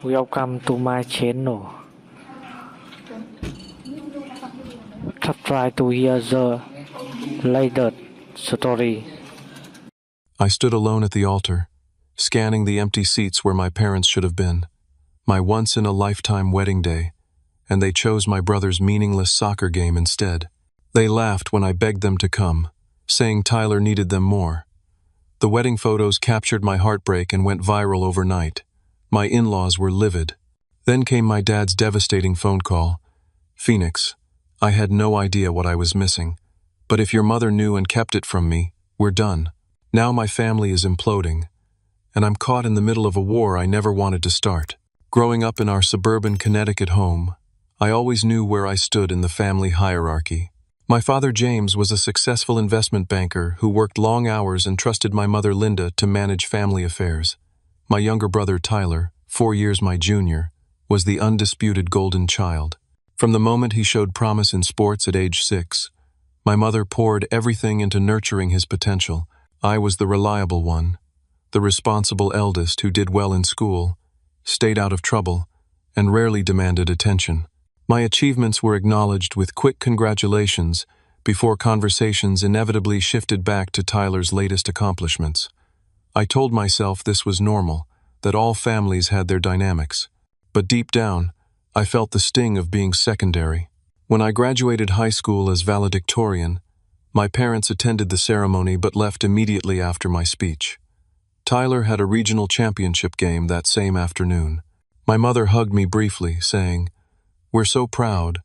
Welcome to my channel. Subscribe to hear the latest story. I stood alone at the altar, scanning the empty seats where my parents should have been. My once-in-a-lifetime wedding day, and they chose my brother's meaningless soccer game instead. They laughed when I begged them to come, saying Tyler needed them more. The wedding photos captured my heartbreak and went viral overnight. My in-laws were livid. Then came my dad's devastating phone call. "Phoenix, I had no idea what I was missing. But if your mother knew and kept it from me, we're done. Now my family is imploding, and I'm caught in the middle of a war I never wanted to start." Growing up in our suburban Connecticut home, I always knew where I stood in the family hierarchy. My father James was a successful investment banker who worked long hours and trusted my mother Linda to manage family affairs. My younger brother Tyler, 4 years my junior, was the undisputed golden child. From the moment he showed promise in sports at age 6, my mother poured everything into nurturing his potential. I was the reliable one, the responsible eldest who did well in school, stayed out of trouble, and rarely demanded attention. My achievements were acknowledged with quick congratulations before conversations inevitably shifted back to Tyler's latest accomplishments. I told myself this was normal, that all families had their dynamics. But deep down, I felt the sting of being secondary. When I graduated high school as valedictorian, my parents attended the ceremony but left immediately after my speech. Tyler had a regional championship game that same afternoon. My mother hugged me briefly, saying, "We're so proud,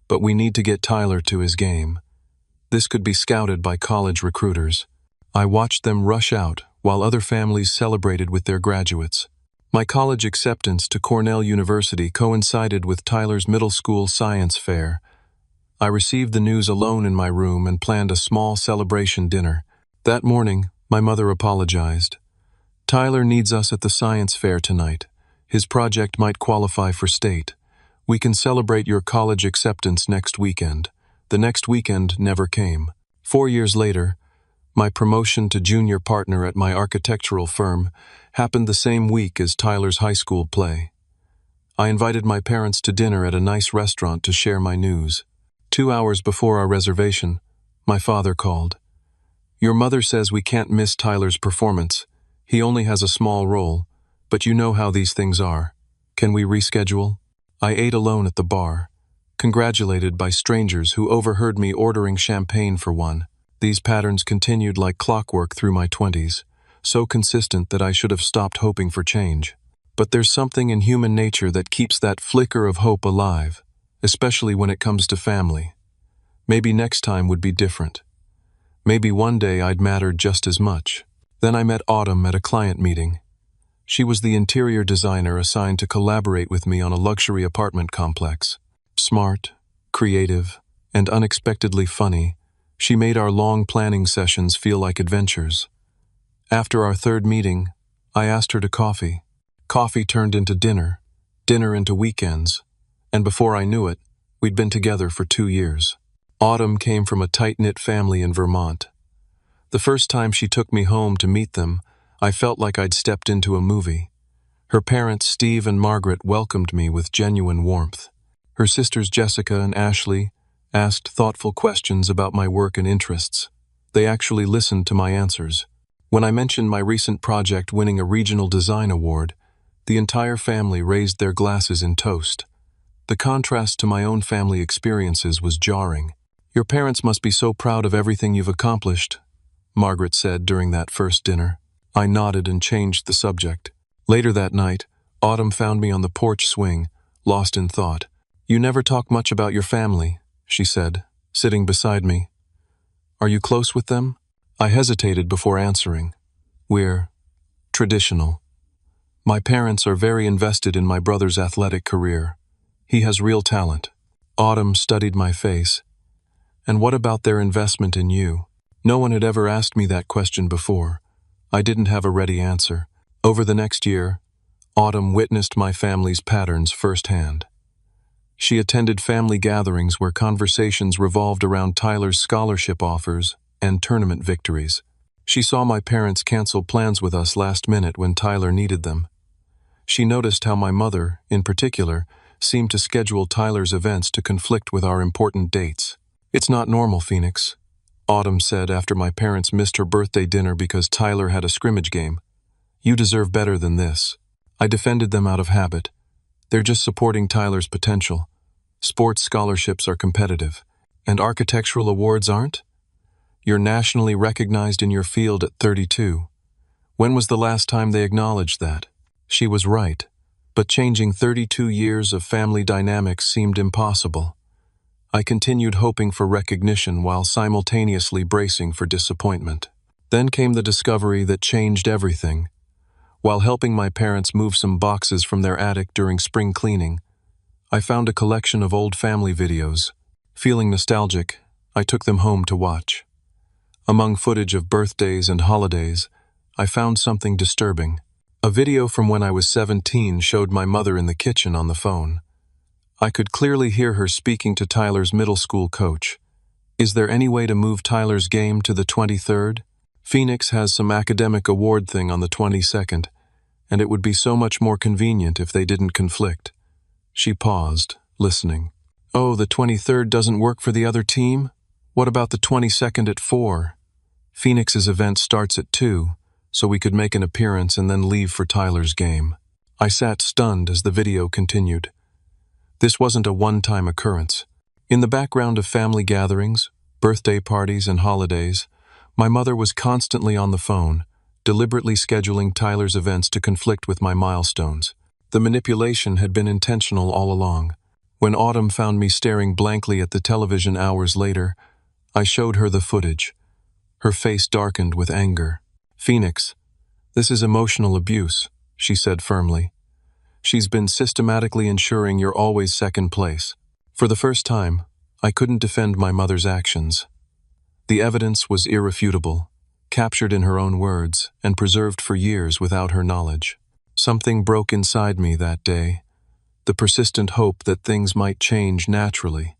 but we need to get Tyler to his game." This could be scouted by college recruiters. I watched them rush out while other families celebrated with their graduates. My college acceptance to Cornell University coincided with Tyler's middle school science fair. I received the news alone in my room and planned a small celebration dinner. That morning, my mother apologized. "Tyler needs us at the science fair tonight. His project might qualify for state. We can celebrate your college acceptance next weekend." The next weekend never came. 4 years later, my promotion to junior partner at my architectural firm happened the same week as Tyler's high school play. I invited my parents to dinner at a nice restaurant to share my news. 2 hours before our reservation, my father called. "Your mother says we can't miss Tyler's performance. He only has a small role, but you know how these things are. Can we reschedule?" I ate alone at the bar, congratulated by strangers who overheard me ordering champagne for one. These patterns continued like clockwork through my 20s, so consistent that I should have stopped hoping for change. But there's something in human nature that keeps that flicker of hope alive, especially when it comes to family. Maybe next time would be different. Maybe one day I'd matter just as much. Then I met Autumn at a client meeting. She was the interior designer assigned to collaborate with me on a luxury apartment complex. Smart, creative, and unexpectedly funny, she made our long planning sessions feel like adventures. After our third meeting, I asked her to coffee. Coffee turned into dinner, dinner into weekends, and before I knew it, we'd been together for 2 years. Autumn came from a tight-knit family in Vermont. The first time she took me home to meet them, I felt like I'd stepped into a movie. Her parents, Steve and Margaret, welcomed me with genuine warmth. Her sisters, Jessica and Ashley, asked thoughtful questions about my work and interests. They actually listened to my answers. When I mentioned my recent project winning a regional design award, the entire family raised their glasses in toast. The contrast to my own family experiences was jarring. "Your parents must be so proud of everything you've accomplished," Margaret said during that first dinner. I nodded and changed the subject. Later that night, Autumn found me on the porch swing, lost in thought. "You never talk much about your family," she said, sitting beside me. "Are you close with them?" I hesitated before answering. "We're traditional. My parents are very invested in my brother's athletic career. He has real talent." Autumn studied my face. "And what about their investment in you?" No one had ever asked me that question before. I didn't have a ready answer. Over the next year, Autumn witnessed my family's patterns firsthand. She attended family gatherings where conversations revolved around Tyler's scholarship offers and tournament victories. She saw my parents cancel plans with us last minute when Tyler needed them. She noticed how my mother, in particular, seemed to schedule Tyler's events to conflict with our important dates. "It's not normal, Phoenix," Autumn said after my parents missed her birthday dinner because Tyler had a scrimmage game. "You deserve better than this." I defended them out of habit. "They're just supporting Tyler's potential. Sports scholarships are competitive, and architectural awards aren't? You're nationally recognized in your field at 32. When was the last time they acknowledged that?" She was right, but changing 32 years of family dynamics seemed impossible. I continued hoping for recognition while simultaneously bracing for disappointment. Then came the discovery that changed everything. While helping my parents move some boxes from their attic during spring cleaning, I found a collection of old family videos. Feeling nostalgic, I took them home to watch. Among footage of birthdays and holidays, I found something disturbing. A video from when I was 17 showed my mother in the kitchen on the phone. I could clearly hear her speaking to Tyler's middle school coach. "Is there any way to move Tyler's game to the 23rd? Phoenix has some academic award thing on the 22nd, and it would be so much more convenient if they didn't conflict." She paused, listening. "Oh, the 23rd doesn't work for the other team? What about the 22nd at 4? Phoenix's event starts at 2, so we could make an appearance and then leave for Tyler's game." I sat stunned as the video continued. This wasn't a one-time occurrence. In the background of family gatherings, birthday parties, and holidays, my mother was constantly on the phone, deliberately scheduling Tyler's events to conflict with my milestones. The manipulation had been intentional all along. When Autumn found me staring blankly at the television hours later, I showed her the footage. Her face darkened with anger. "Phoenix, this is emotional abuse," she said firmly. "She's been systematically ensuring you're always second place." For the first time, I couldn't defend my mother's actions. The evidence was irrefutable, captured in her own words, and preserved for years without her knowledge. Something broke inside me that day, the persistent hope that things might change naturally.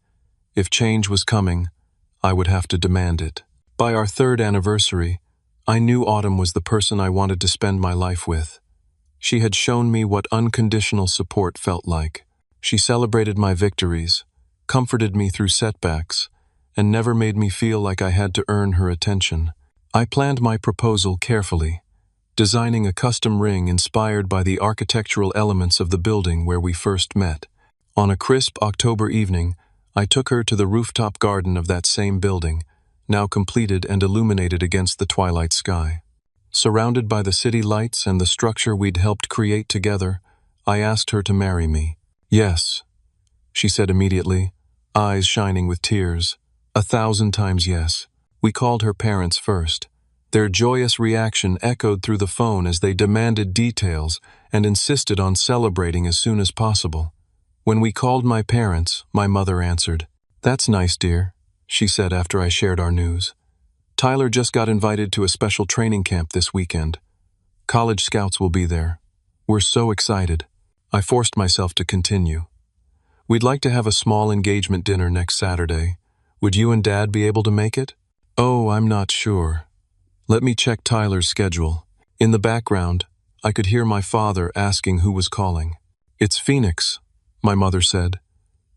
If change was coming, I would have to demand it. By our 3rd anniversary, I knew Autumn was the person I wanted to spend my life with. She had shown me what unconditional support felt like. She celebrated my victories, comforted me through setbacks, and never made me feel like I had to earn her attention. I planned my proposal carefully, designing a custom ring inspired by the architectural elements of the building where we first met. On a crisp October evening, I took her to the rooftop garden of that same building, now completed and illuminated against the twilight sky. Surrounded by the city lights and the structure we'd helped create together, I asked her to marry me. "Yes," she said immediately, eyes shining with tears. 1,000 times yes. We called her parents first. Their joyous reaction echoed through the phone as they demanded details and insisted on celebrating as soon as possible. When we called my parents, my mother answered. "That's nice, dear," she said after I shared our news. "Tyler just got invited to a special training camp this weekend. College scouts will be there. We're so excited." I forced myself to continue. "We'd like to have a small engagement dinner next Saturday. Would you and Dad be able to make it?" "Oh, I'm not sure. Let me check Tyler's schedule." In the background, I could hear my father asking who was calling. "It's Phoenix," my mother said.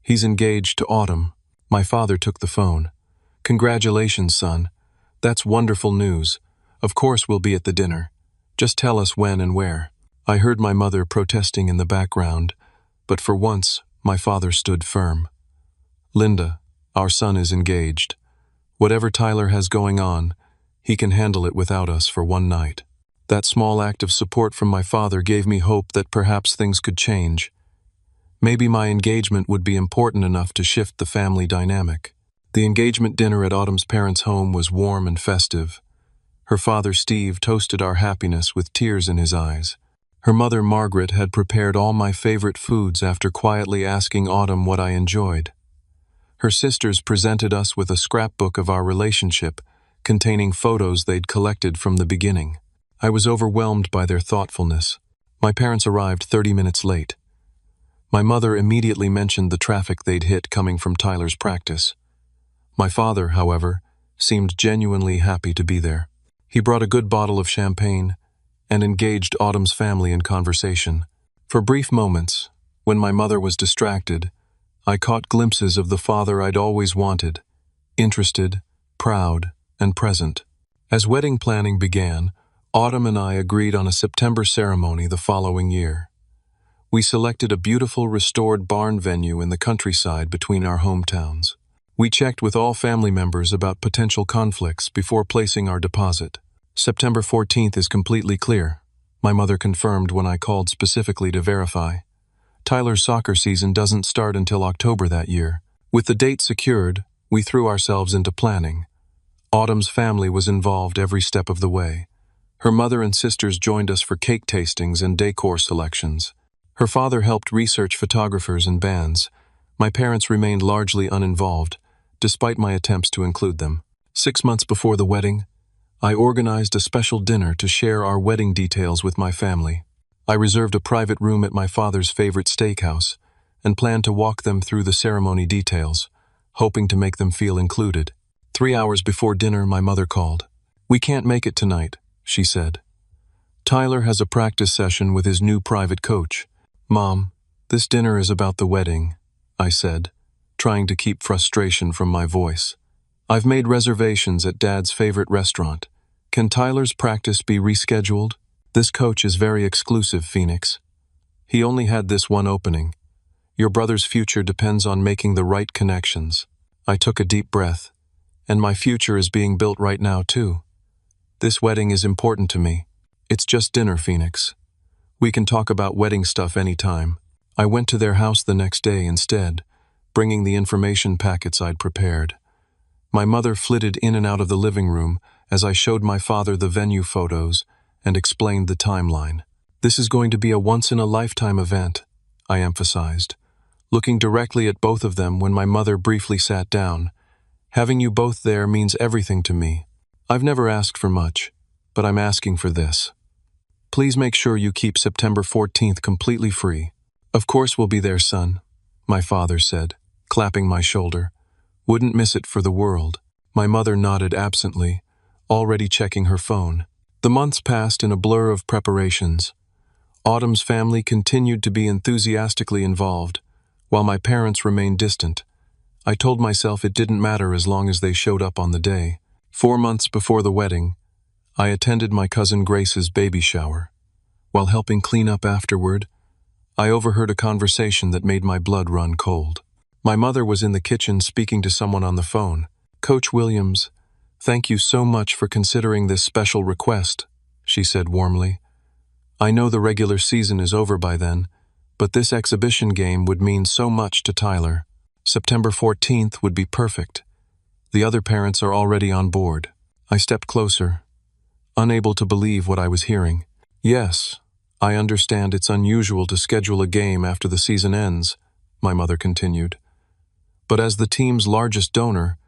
"He's engaged to Autumn." My father took the phone. "Congratulations, son. That's wonderful news. Of course we'll be at the dinner. Just tell us when and where." I heard my mother protesting in the background, but for once, my father stood firm. "Linda, our son is engaged. Whatever Tyler has going on, he can handle it without us for one night." That small act of support from my father gave me hope that perhaps things could change. Maybe my engagement would be important enough to shift the family dynamic. The engagement dinner at Autumn's parents' home was warm and festive. Her father, Steve, toasted our happiness with tears in his eyes. Her mother, Margaret, had prepared all my favorite foods after quietly asking Autumn what I enjoyed. Her sisters presented us with a scrapbook of our relationship, containing photos they'd collected from the beginning. I was overwhelmed by their thoughtfulness. My parents arrived 30 minutes late. My mother immediately mentioned the traffic they'd hit coming from Tyler's practice. My father, however, seemed genuinely happy to be there. He brought a good bottle of champagne and engaged Autumn's family in conversation. For brief moments, when my mother was distracted, I caught glimpses of the father I'd always wanted, interested, proud, and present. As wedding planning began, Autumn and I agreed on a September ceremony the following year. We selected a beautiful restored barn venue in the countryside between our hometowns. We checked with all family members about potential conflicts before placing our deposit. September 14th is completely clear, my mother confirmed when I called specifically to verify. Tyler's soccer season doesn't start until October that year. With the date secured, we threw ourselves into planning. Autumn's family was involved every step of the way. Her mother and sisters joined us for cake tastings and decor selections. Her father helped research photographers and bands. My parents remained largely uninvolved, despite my attempts to include them. 6 months before the wedding, I organized a special dinner to share our wedding details with my family. I reserved a private room at my father's favorite steakhouse and planned to walk them through the ceremony details, hoping to make them feel included. 3 hours before dinner, my mother called. "We can't make it tonight," she said. "Tyler has a practice session with his new private coach." "Mom, this dinner is about the wedding," I said, trying to keep frustration from my voice. "I've made reservations at Dad's favorite restaurant. Can Tyler's practice be rescheduled? This coach is very exclusive, Phoenix. He only had this one opening. Your brother's future depends on making the right connections." I took a deep breath. "And my future is being built right now, too. This wedding is important to me. It's just dinner, Phoenix. We can talk about wedding stuff anytime." I went to their house the next day instead, bringing the information packets I'd prepared. My mother flitted in and out of the living room as I showed my father the venue photos and explained the timeline. "This is going to be a once-in-a-lifetime event," I emphasized, looking directly at both of them when my mother briefly sat down. "Having you both there means everything to me. I've never asked for much, but I'm asking for this. Please make sure you keep September 14th completely free." "Of course we'll be there, son," my father said, clapping my shoulder. "Wouldn't miss it for the world." My mother nodded absently, already checking her phone. The months passed in a blur of preparations. Autumn's family continued to be enthusiastically involved, while my parents remained distant. I told myself it didn't matter as long as they showed up on the day. 4 months before the wedding, I attended my cousin Grace's baby shower. While helping clean up afterward, I overheard a conversation that made my blood run cold. My mother was in the kitchen speaking to someone on the phone. "Coach Williams, thank you so much for considering this special request," she said warmly. "I know the regular season is over by then, but this exhibition game would mean so much to Tyler. September 14th would be perfect. The other parents are already on board." I stepped closer, unable to believe what I was hearing. "Yes, I understand it's unusual to schedule a game after the season ends," my mother continued. "But as the team's largest donor,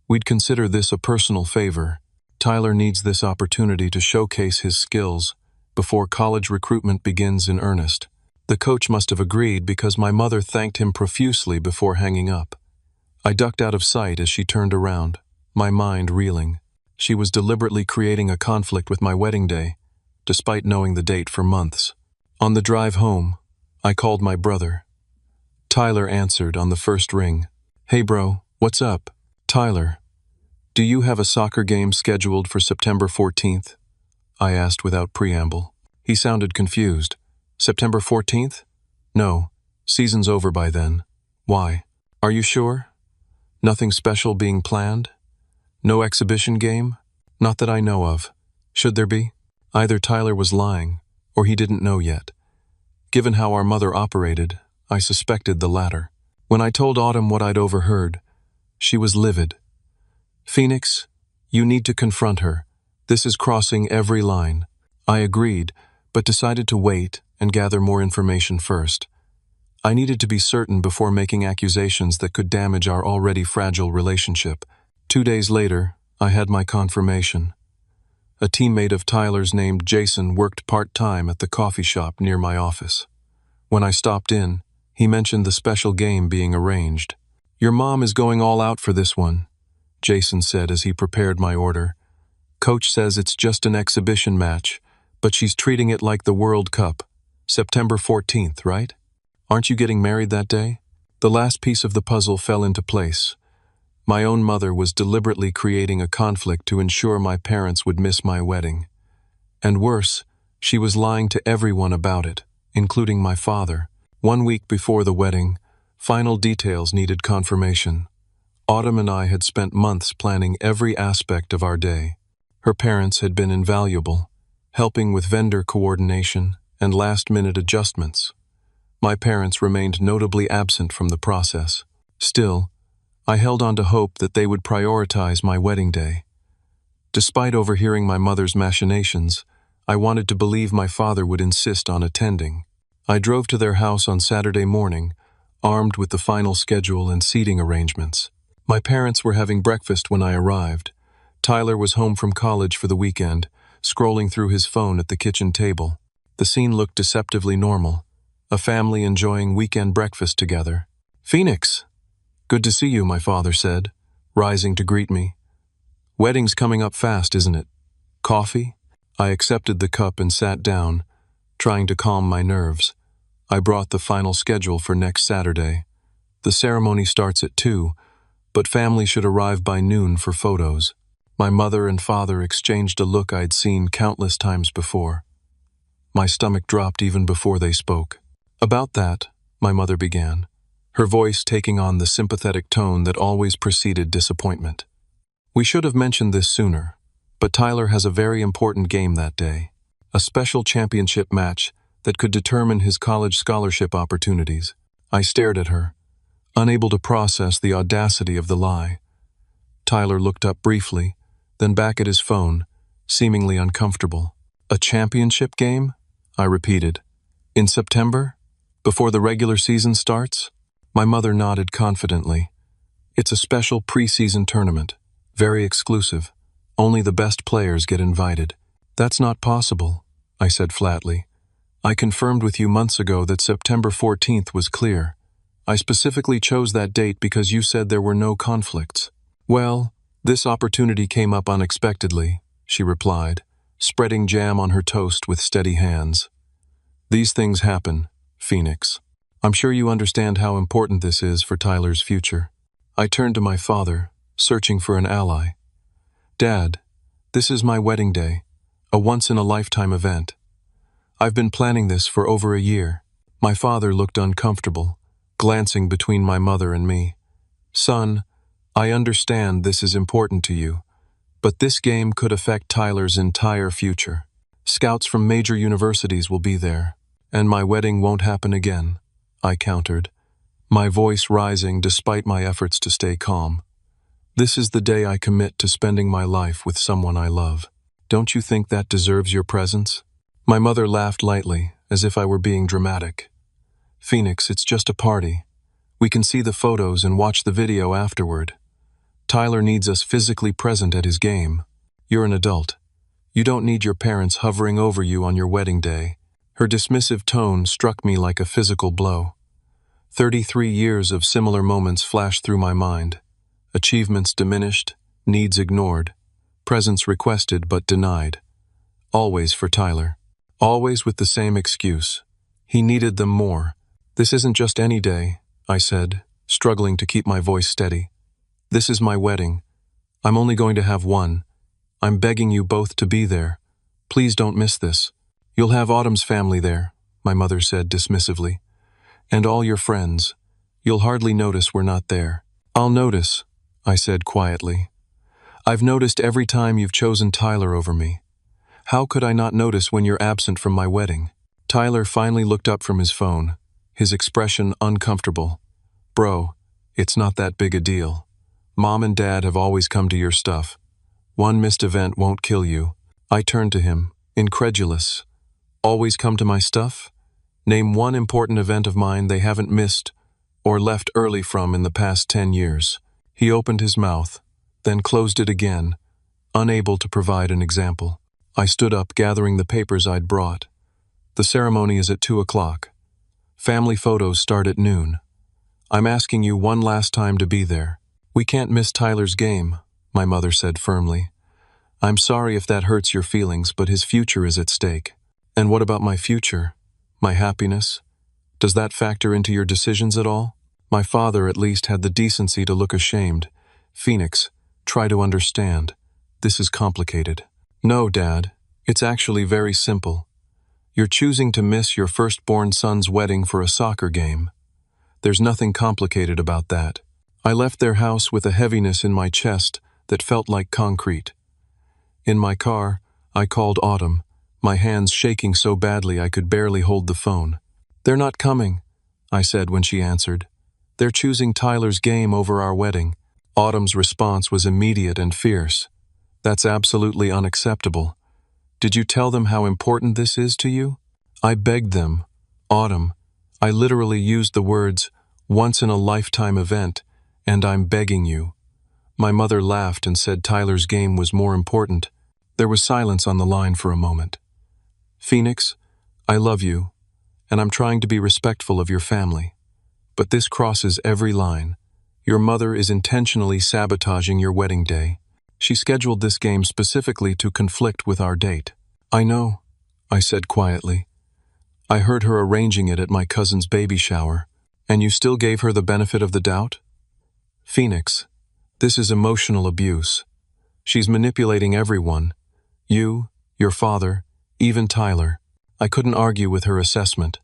we'd consider this a personal favor. Tyler needs this opportunity to showcase his skills before college recruitment begins in earnest." The coach must have agreed because my mother thanked him profusely before hanging up. I ducked out of sight as she turned around, my mind reeling. She was deliberately creating a conflict with my wedding day, despite knowing the date for months. On the drive home, I called my brother. Tyler answered on the first ring. "Hey bro, what's up?" "Tyler, do you have a soccer game scheduled for September 14th? I asked without preamble. He sounded confused. "September 14th? No, season's over by then." "Why? Are you sure? Nothing special being planned? No exhibition game?" "Not that I know of. Should there be?" Either Tyler was lying, or he didn't know yet. Given how our mother operated, I suspected the latter. When I told Autumn what I'd overheard, she was livid. "Phoenix, you need to confront her. This is crossing every line." I agreed, but decided to wait and gather more information first. I needed to be certain before making accusations that could damage our already fragile relationship. 2 days later, I had my confirmation. A teammate of Tyler's named Jason worked part-time at the coffee shop near my office. When I stopped in, he mentioned the special game being arranged. "Your mom is going all out for this one," Jason said as he prepared my order. "Coach says it's just an exhibition match, but she's treating it like the World Cup. September 14th, right? Aren't you getting married that day? The last piece of the puzzle fell into place. My own mother was deliberately creating a conflict to ensure my parents would miss my wedding. And worse, she was lying to everyone about it, including my father. 1 week before the wedding, final details needed confirmation. Autumn and I had spent months planning every aspect of our day. Her parents had been invaluable, helping with vendor coordination and last-minute adjustments. My parents remained notably absent from the process. Still, I held on to hope that they would prioritize my wedding day. Despite overhearing my mother's machinations, I wanted to believe my father would insist on attending. I drove to their house on Saturday morning, armed with the final schedule and seating arrangements. My parents were having breakfast when I arrived. Tyler was home from college for the weekend, scrolling through his phone at the kitchen table. The scene looked deceptively normal, a family enjoying weekend breakfast together. "Phoenix! Good to see you," my father said, rising to greet me. "Wedding's coming up fast, isn't it? Coffee?" I accepted the cup and sat down, trying to calm my nerves. I brought the final schedule for next Saturday. The ceremony starts at 2, but family should arrive by noon for photos. My mother and father exchanged a look I'd seen countless times before. My stomach dropped even before they spoke. "About that," my mother began, her voice taking on the sympathetic tone that always preceded disappointment. "We should have mentioned this sooner, but Tyler has a very important game that day, a special championship match that could determine his college scholarship opportunities." I stared at her, unable to process the audacity of the lie. Tyler looked up briefly, then back at his phone, seemingly uncomfortable. "A championship game?" I repeated. "In September? Before the regular season starts?" My mother nodded confidently. "It's a special preseason tournament, very exclusive. Only the best players get invited." "That's not possible," I said flatly. "I confirmed with you months ago that September 14th was clear. I specifically chose that date because you said there were no conflicts." "Well, this opportunity came up unexpectedly," she replied, spreading jam on her toast with steady hands. "These things happen, Phoenix. I'm sure you understand how important this is for Tyler's future." I turned to my father, searching for an ally. "Dad, this is my wedding day, a once-in-a-lifetime event. I've been planning this for over a year." My father looked uncomfortable, glancing between my mother and me. "Son, I understand this is important to you, but this game could affect Tyler's entire future. Scouts from major universities will be there, and my wedding won't happen again," I countered, my voice rising despite my efforts to stay calm. "This is the day I commit to spending my life with someone I love. Don't you think that deserves your presence?" My mother laughed lightly, as if I were being dramatic. "Phoenix, it's just a party. We can see the photos and watch the video afterward. Tyler needs us physically present at his game. You're an adult. You don't need your parents hovering over you on your wedding day." Her dismissive tone struck me like a physical blow. 33 years of similar moments flashed through my mind. Achievements diminished, needs ignored, presents requested but denied. Always for Tyler. Always with the same excuse. He needed them more. "This isn't just any day," I said, struggling to keep my voice steady. "This is my wedding. I'm only going to have one. I'm begging you both to be there. Please don't miss this. You'll have Autumn's family there," my mother said dismissively. "And all your friends. You'll hardly notice we're not there." "I'll notice," I said quietly. "I've noticed every time you've chosen Tyler over me. How could I not notice when you're absent from my wedding?" Tyler finally looked up from his phone, his expression uncomfortable. "Bro, it's not that big a deal. Mom and Dad have always come to your stuff. One missed event won't kill you." I turned to him, incredulous. "Always come to my stuff? Name one important event of mine they haven't missed or left early from in the past 10 years. He opened his mouth, then closed it again, unable to provide an example. I stood up, gathering the papers I'd brought. "The ceremony is at 2 o'clock. Family photos start at noon. I'm asking you one last time to be there. We can't miss Tyler's game," my mother said firmly. "I'm sorry if that hurts your feelings, but his future is at stake." "And what about my future?" my happiness? Does that factor into your decisions at all? My father at least had the decency to look ashamed. Phoenix, try to understand. This is complicated. No, Dad. It's actually very simple. You're choosing to miss your firstborn son's wedding for a soccer game. There's nothing complicated about that. I left their house with a heaviness in my chest that felt like concrete. In my car, I called Autumn, my hands shaking so badly I could barely hold the phone. "They're not coming," I said when she answered. "They're choosing Tyler's game over our wedding." Autumn's response was immediate and fierce. "That's absolutely unacceptable. Did you tell them how important this is to you?" I begged them. Autumn, I literally used the words, "once-in-a-lifetime event," and "I'm begging you." My mother laughed and said Tyler's game was more important. There was silence on the line for a moment. "Phoenix, I love you, and I'm trying to be respectful of your family. But this crosses every line. Your mother is intentionally sabotaging your wedding day. She scheduled this game specifically to conflict with our date." "I know," I said quietly. "I heard her arranging it at my cousin's baby shower. And you still gave her the benefit of the doubt?" "Phoenix, this is emotional abuse. She's manipulating everyone. You, your father, even Tyler." I couldn't argue with her assessment.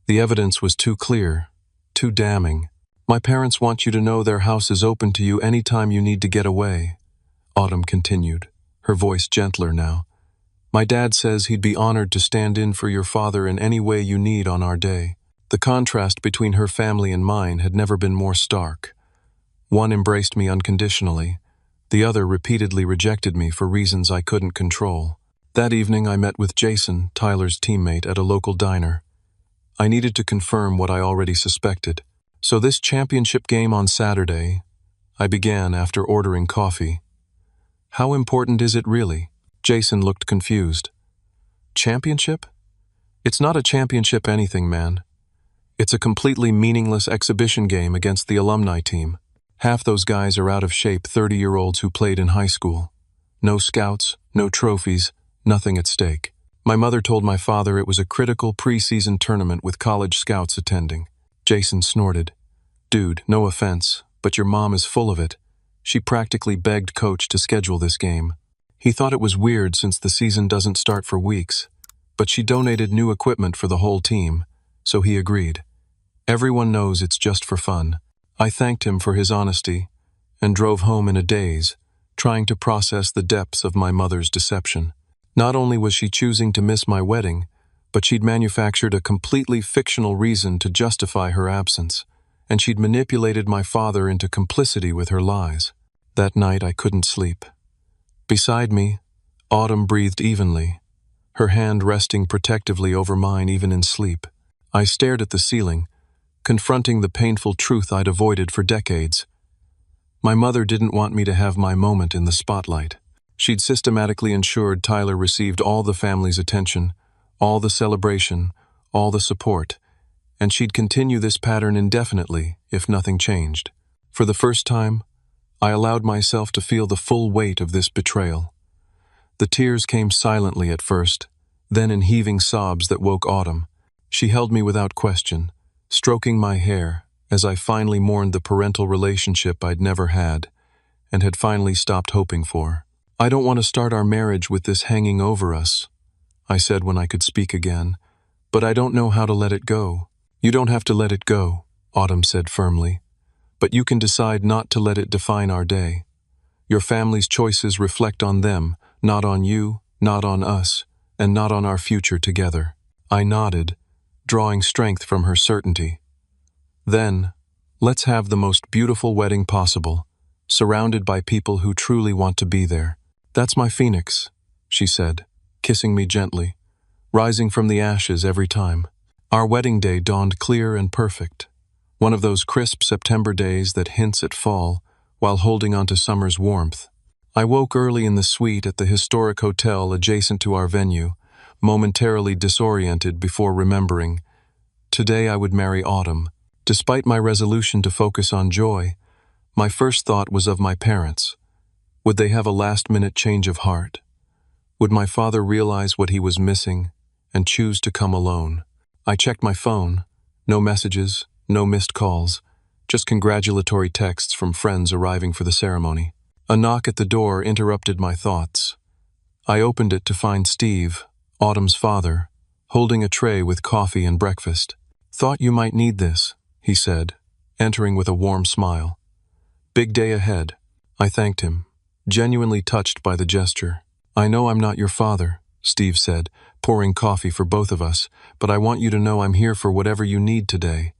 The evidence was too clear, too damning. "My parents want you to know their house is open to you anytime you need to get away," Autumn continued, her voice gentler now. "My dad says he'd be honored to stand in for your father in any way you need on our day." The contrast between her family and mine had never been more stark. One embraced me unconditionally. The other repeatedly rejected me for reasons I couldn't control. That evening I met with Jason, Tyler's teammate, at a local diner. I needed to confirm what I already suspected. "So this championship game on Saturday," I began after ordering coffee. "How important is it really?" Jason looked confused. "Championship? It's not a championship anything, man. It's a completely meaningless exhibition game against the alumni team. Half those guys are out of shape 30-year-olds who played in high school. No scouts, no trophies, nothing at stake." My mother told my father it was a critical preseason tournament with college scouts attending. Jason snorted. "Dude, no offense, but your mom is full of it. She practically begged Coach to schedule this game. He thought it was weird since the season doesn't start for weeks, but she donated new equipment for the whole team, so he agreed. Everyone knows it's just for fun." I thanked him for his honesty and drove home in a daze, trying to process the depths of my mother's deception. Not only was she choosing to miss my wedding, but she'd manufactured a completely fictional reason to justify her absence, and she'd manipulated my father into complicity with her lies. That night I couldn't sleep. Beside me, Autumn breathed evenly, her hand resting protectively over mine even in sleep. I stared at the ceiling, confronting the painful truth I'd avoided for decades. My mother didn't want me to have my moment in the spotlight. She'd systematically ensured Tyler received all the family's attention, all the celebration, all the support, and she'd continue this pattern indefinitely if nothing changed. For the first time, I allowed myself to feel the full weight of this betrayal. The tears came silently at first, then in heaving sobs that woke Autumn. She held me without question, stroking my hair as I finally mourned the parental relationship I'd never had and had finally stopped hoping for. "I don't want to start our marriage with this hanging over us," I said when I could speak again, "but I don't know how to let it go." "You don't have to let it go," Autumn said firmly, "but you can decide not to let it define our day. Your family's choices reflect on them, not on you, not on us, and not on our future together." I nodded, drawing strength from her certainty. "Then, let's have the most beautiful wedding possible, surrounded by people who truly want to be there." "That's my Phoenix," she said, kissing me gently, rising from the ashes every time. Our wedding day dawned clear and perfect, one of those crisp September days that hints at fall while holding on to summer's warmth. I woke early in the suite at the historic hotel adjacent to our venue, momentarily disoriented before remembering. Today I would marry Autumn. Despite my resolution to focus on joy, my first thought was of my parents. Would they have a last-minute change of heart? Would my father realize what he was missing and choose to come alone? I checked my phone. No messages, no missed calls, just congratulatory texts from friends arriving for the ceremony. A knock at the door interrupted my thoughts. I opened it to find Steve, Autumn's father, holding a tray with coffee and breakfast. "Thought you might need this," he said, entering with a warm smile. "Big day ahead." I thanked him, genuinely touched by the gesture. "I know I'm not your father," Steve said, pouring coffee for both of us, "but I want you to know I'm here for whatever you need today.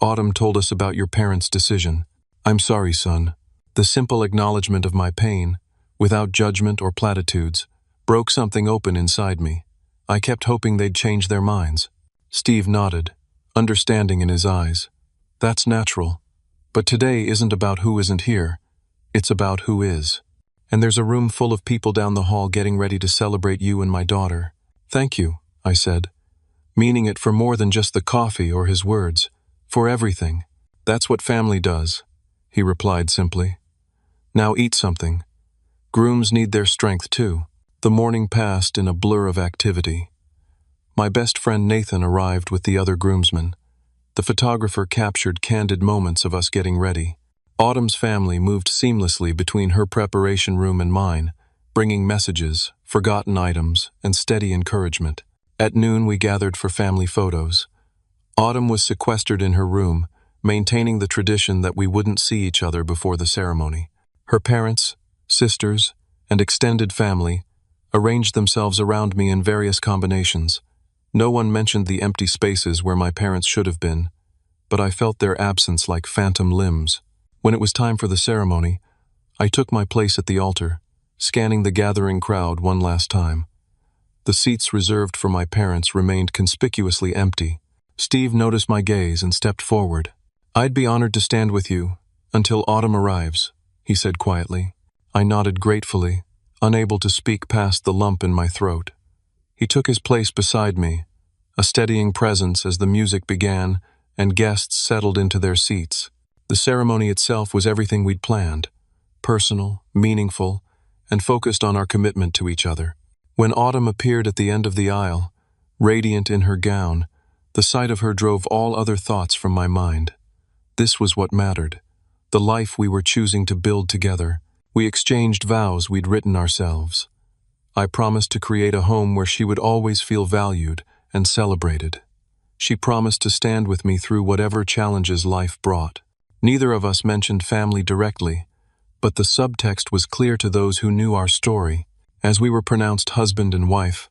Autumn told us about your parents' decision. I'm sorry, son." The simple acknowledgement of my pain, without judgment or platitudes, broke something open inside me. I kept hoping they'd change their minds. Steve nodded, understanding in his eyes. "That's natural. But today isn't about who isn't here. It's about who is. And there's a room full of people down the hall getting ready to celebrate you and my daughter." "Thank you," I said, meaning it for more than just the coffee or his words, for everything. "That's what family does," he replied simply. "Now eat something. Grooms need their strength too." The morning passed in a blur of activity. My best friend Nathan arrived with the other groomsmen. The photographer captured candid moments of us getting ready. Autumn's family moved seamlessly between her preparation room and mine, bringing messages, forgotten items, and steady encouragement. At noon we gathered for family photos. Autumn was sequestered in her room, maintaining the tradition that we wouldn't see each other before the ceremony. Her parents, sisters, and extended family arranged themselves around me in various combinations. No one mentioned the empty spaces where my parents should have been, but I felt their absence like phantom limbs. When it was time for the ceremony, I took my place at the altar, scanning the gathering crowd one last time. The seats reserved for my parents remained conspicuously empty. Steve noticed my gaze and stepped forward. "I'd be honored to stand with you until Autumn arrives," he said quietly. I nodded gratefully, unable to speak past the lump in my throat. He took his place beside me, a steadying presence as the music began and guests settled into their seats. The ceremony itself was everything we'd planned, personal, meaningful, and focused on our commitment to each other. When Autumn appeared at the end of the aisle, radiant in her gown, the sight of her drove all other thoughts from my mind. This was what mattered, the life we were choosing to build together. We exchanged vows we'd written ourselves. I promised to create a home where she would always feel valued and celebrated. She promised to stand with me through whatever challenges life brought. Neither of us mentioned family directly, but the subtext was clear to those who knew our story. As we were pronounced husband and wife,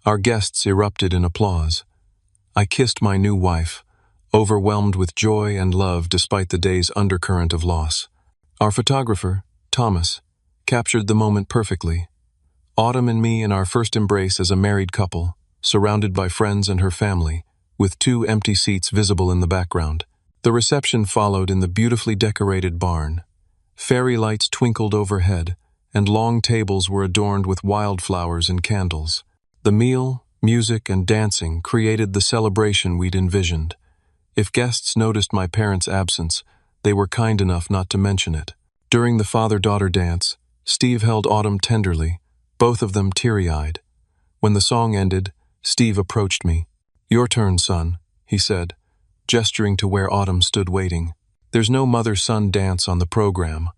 our guests erupted in applause. I kissed my new wife, overwhelmed with joy and love despite the day's undercurrent of loss. Our photographer, Thomas, captured the moment perfectly. Autumn and me in our first embrace as a married couple, surrounded by friends and her family, with 2 empty seats visible in the background. The reception followed in the beautifully decorated barn. Fairy lights twinkled overhead, and long tables were adorned with wildflowers and candles. The meal, music, and dancing created the celebration we'd envisioned. If guests noticed my parents' absence, they were kind enough not to mention it. During the father-daughter dance, Steve held Autumn tenderly, both of them teary-eyed. When the song ended, Steve approached me. "Your turn, son," he said, gesturing to where Autumn stood waiting. "There's no mother-son dance on the program,"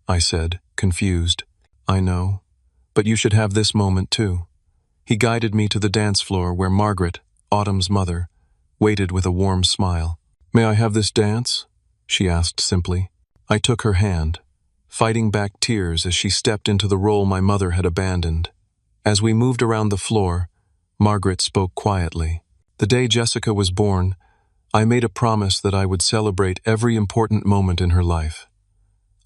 I said, confused. "I know, but you should have this moment too." He guided me to the dance floor where Margaret, Autumn's mother, waited with a warm smile. "May I have this dance?" she asked simply. I took her hand, fighting back tears as she stepped into the role my mother had abandoned. As we moved around the floor, Margaret spoke quietly. "The day Jessica was born, I made a promise that I would celebrate every important moment in her life.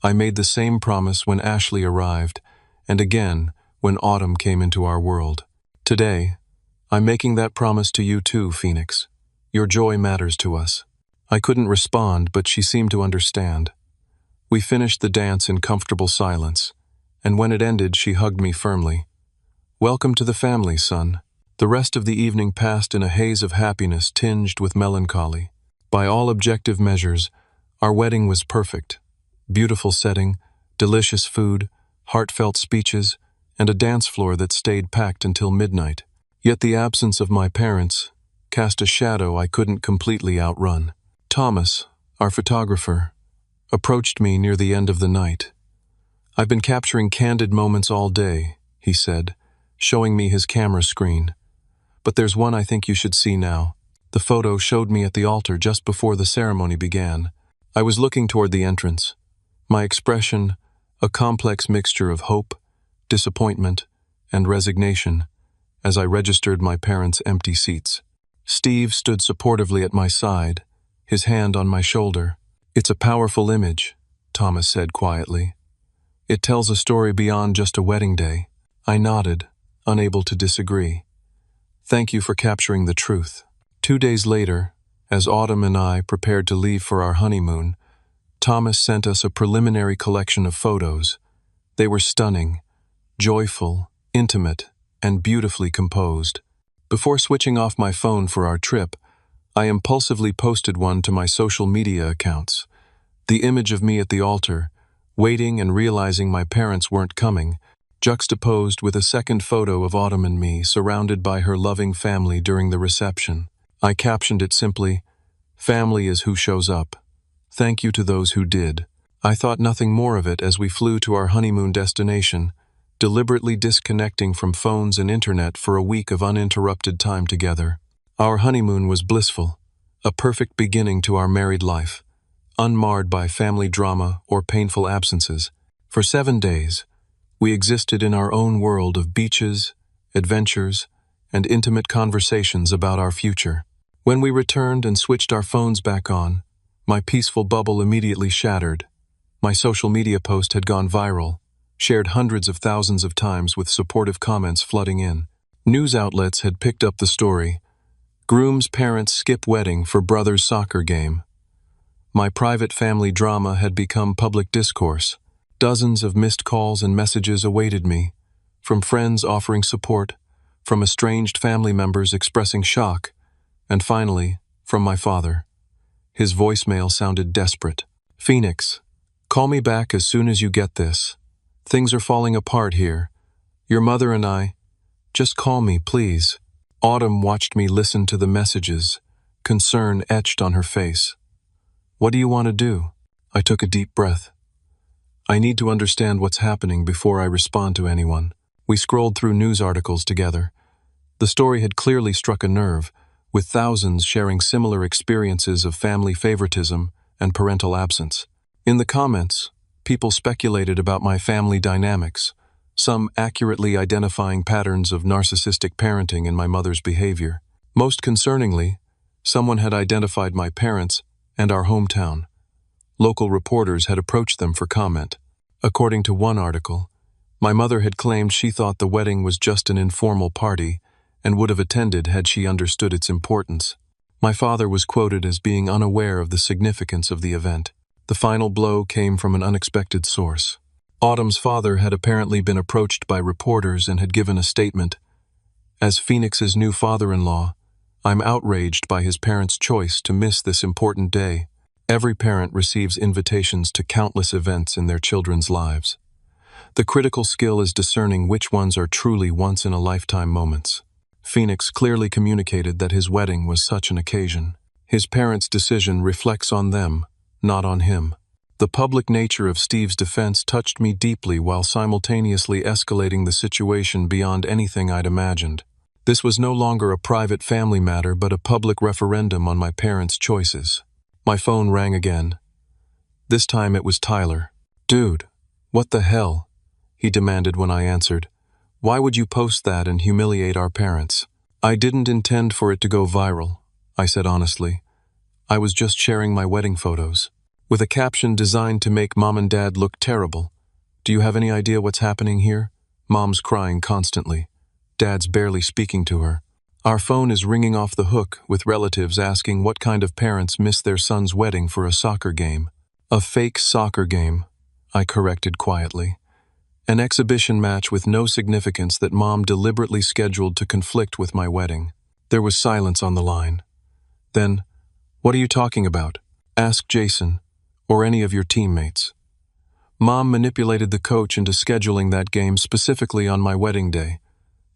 I made the same promise when Ashley arrived, and again when Autumn came into our world. Today, I'm making that promise to you too, Phoenix. Your joy matters to us." I couldn't respond, but she seemed to understand. We finished the dance in comfortable silence, and when it ended, she hugged me firmly. "Welcome to the family, son." The rest of the evening passed in a haze of happiness tinged with melancholy. By all objective measures, our wedding was perfect. Beautiful setting, delicious food, heartfelt speeches, and a dance floor that stayed packed until midnight. Yet the absence of my parents cast a shadow I couldn't completely outrun. Thomas, our photographer, approached me near the end of the night. "I've been capturing candid moments all day," he said, showing me his camera screen. "But there's one I think you should see now." The photo showed me at the altar just before the ceremony began. I was looking toward the entrance. My expression, a complex mixture of hope, disappointment, and resignation, as I registered my parents' empty seats. Steve stood supportively at my side, his hand on my shoulder. "It's a powerful image," Thomas said quietly. "It tells a story beyond just a wedding day." I nodded, unable to disagree. "Thank you for capturing the truth." 2 days later, as Autumn and I prepared to leave for our honeymoon, Thomas sent us a preliminary collection of photos. They were stunning, joyful, intimate, and beautifully composed. Before switching off my phone for our trip, I impulsively posted one to my social media accounts. The image of me at the altar, waiting and realizing my parents weren't coming, juxtaposed with a second photo of Autumn and me surrounded by her loving family during the reception. I captioned it simply, "Family is who shows up. Thank you to those who did." I thought nothing more of it as we flew to our honeymoon destination, deliberately disconnecting from phones and internet for a week of uninterrupted time together. Our honeymoon was blissful, a perfect beginning to our married life, unmarred by family drama or painful absences. For 7 days, we existed in our own world of beaches, adventures, and intimate conversations about our future. When we returned and switched our phones back on, my peaceful bubble immediately shattered. My social media post had gone viral, shared hundreds of thousands of times with supportive comments flooding in. News outlets had picked up the story. Groom's parents skip wedding for brother's soccer game. My private family drama had become public discourse. Dozens of missed calls and messages awaited me, from friends offering support, from estranged family members expressing shock, and finally, from my father. His voicemail sounded desperate. "Phoenix, call me back as soon as you get this. Things are falling apart here. Your mother and I. Just call me, please." Autumn watched me listen to the messages, concern etched on her face. "What do you want to do?" I took a deep breath. "I need to understand what's happening before I respond to anyone." We scrolled through news articles together. The story had clearly struck a nerve, with thousands sharing similar experiences of family favoritism and parental absence. In the comments, people speculated about my family dynamics, some accurately identifying patterns of narcissistic parenting in my mother's behavior. Most concerningly, someone had identified my parents and our hometown. Local reporters had approached them for comment. According to one article, my mother had claimed she thought the wedding was just an informal party and would have attended had she understood its importance. My father was quoted as being unaware of the significance of the event. The final blow came from an unexpected source. Autumn's father had apparently been approached by reporters and had given a statement. "As Phoenix's new father-in-law, I'm outraged by his parents' choice to miss this important day." Every parent receives invitations to countless events in their children's lives. The critical skill is discerning which ones are truly once-in-a-lifetime moments. Phoenix clearly communicated that his wedding was such an occasion. His parents' decision reflects on them, not on him. The public nature of Steve's defense touched me deeply while simultaneously escalating the situation beyond anything I'd imagined. This was no longer a private family matter but a public referendum on my parents' choices. My phone rang again. This time it was Tyler. "Dude, what the hell?" he demanded when I answered. "Why would you post that and humiliate our parents?" "I didn't intend for it to go viral," I said honestly. "I was just sharing my wedding photos, with a caption designed to make Mom and Dad look terrible. Do you have any idea what's happening here? Mom's crying constantly. Dad's barely speaking to her. Our phone is ringing off the hook with relatives asking what kind of parents miss their son's wedding for a soccer game." "A fake soccer game," I corrected quietly. "An exhibition match with no significance that Mom deliberately scheduled to conflict with my wedding." There was silence on the line. Then, "What are you talking about? Ask Jason, or any of your teammates. Mom manipulated the coach into scheduling that game specifically on my wedding day.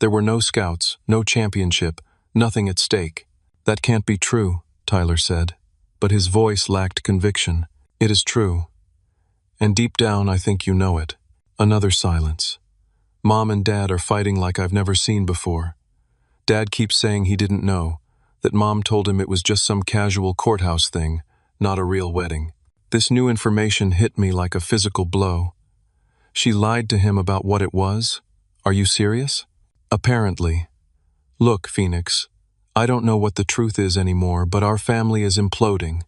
There were no scouts, no championship, nothing at stake." That can't be true, Tyler said, but his voice lacked conviction. It is true. And deep down, I think you know it. Another silence. Mom and Dad are fighting like I've never seen before. Dad keeps saying he didn't know, that Mom told him it was just some casual courthouse thing, not a real wedding. This new information hit me like a physical blow. She lied to him about what it was? Are you serious? Apparently. Look, Phoenix, I don't know what the truth is anymore, but our family is imploding.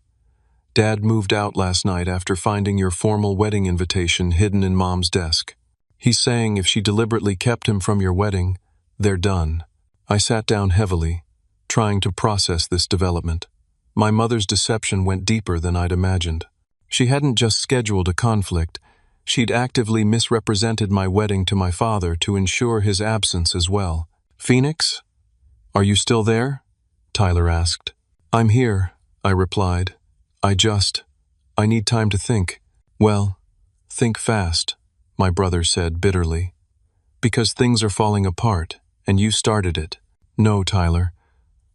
Dad moved out last night after finding your formal wedding invitation hidden in Mom's desk. He's saying if she deliberately kept him from your wedding, they're done. I sat down heavily, trying to process this development. My mother's deception went deeper than I'd imagined. She hadn't just scheduled a conflict, she'd actively misrepresented my wedding to my father to ensure his absence as well. Phoenix? Are you still there? Tyler asked. I'm here, I replied. I need time to think. Well, think fast, my brother said bitterly. Because things are falling apart, and you started it. No, Tyler,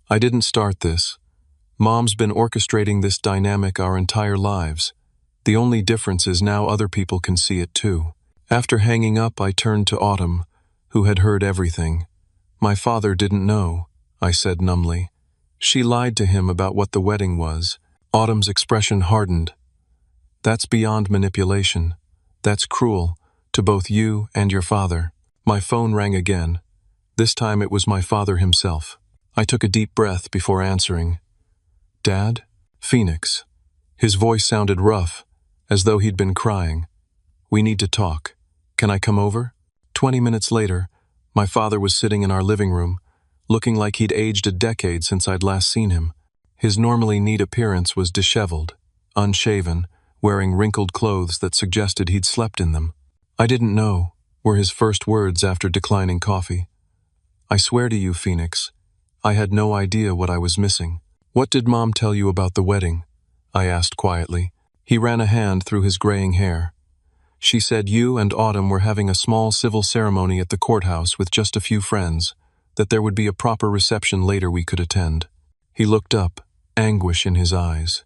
I didn't start this. Mom's been orchestrating this dynamic our entire lives. The only difference is now other people can see it too. After hanging up, I turned to Autumn, who had heard everything. My father didn't know, I said numbly. She lied to him about what the wedding was. Autumn's expression hardened. That's beyond manipulation. That's cruel, to both you and your father. My phone rang again. This time it was my father himself. I took a deep breath before answering. Dad? Phoenix. His voice sounded rough, as though he'd been crying. We need to talk. Can I come over? 20 minutes later, my father was sitting in our living room, looking like he'd aged a decade since I'd last seen him. His normally neat appearance was disheveled, unshaven, wearing wrinkled clothes that suggested he'd slept in them. I didn't know, were his first words after declining coffee. I swear to you, Phoenix, I had no idea what I was missing. What did Mom tell you about the wedding? I asked quietly. He ran a hand through his graying hair. She said you and Autumn were having a small civil ceremony at the courthouse with just a few friends, that there would be a proper reception later we could attend. He looked up, anguish in his eyes.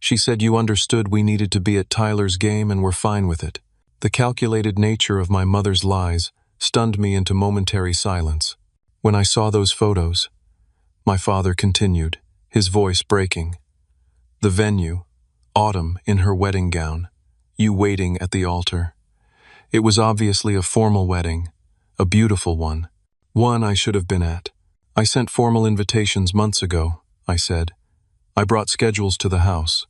She said you understood we needed to be at Tyler's game and were fine with it. The calculated nature of my mother's lies stunned me into momentary silence. When I saw those photos, my father continued, his voice breaking. The venue, Autumn in her wedding gown, you waiting at the altar. It was obviously a formal wedding, a beautiful one I should have been at. I sent formal invitations months ago, I said. I brought schedules to the house.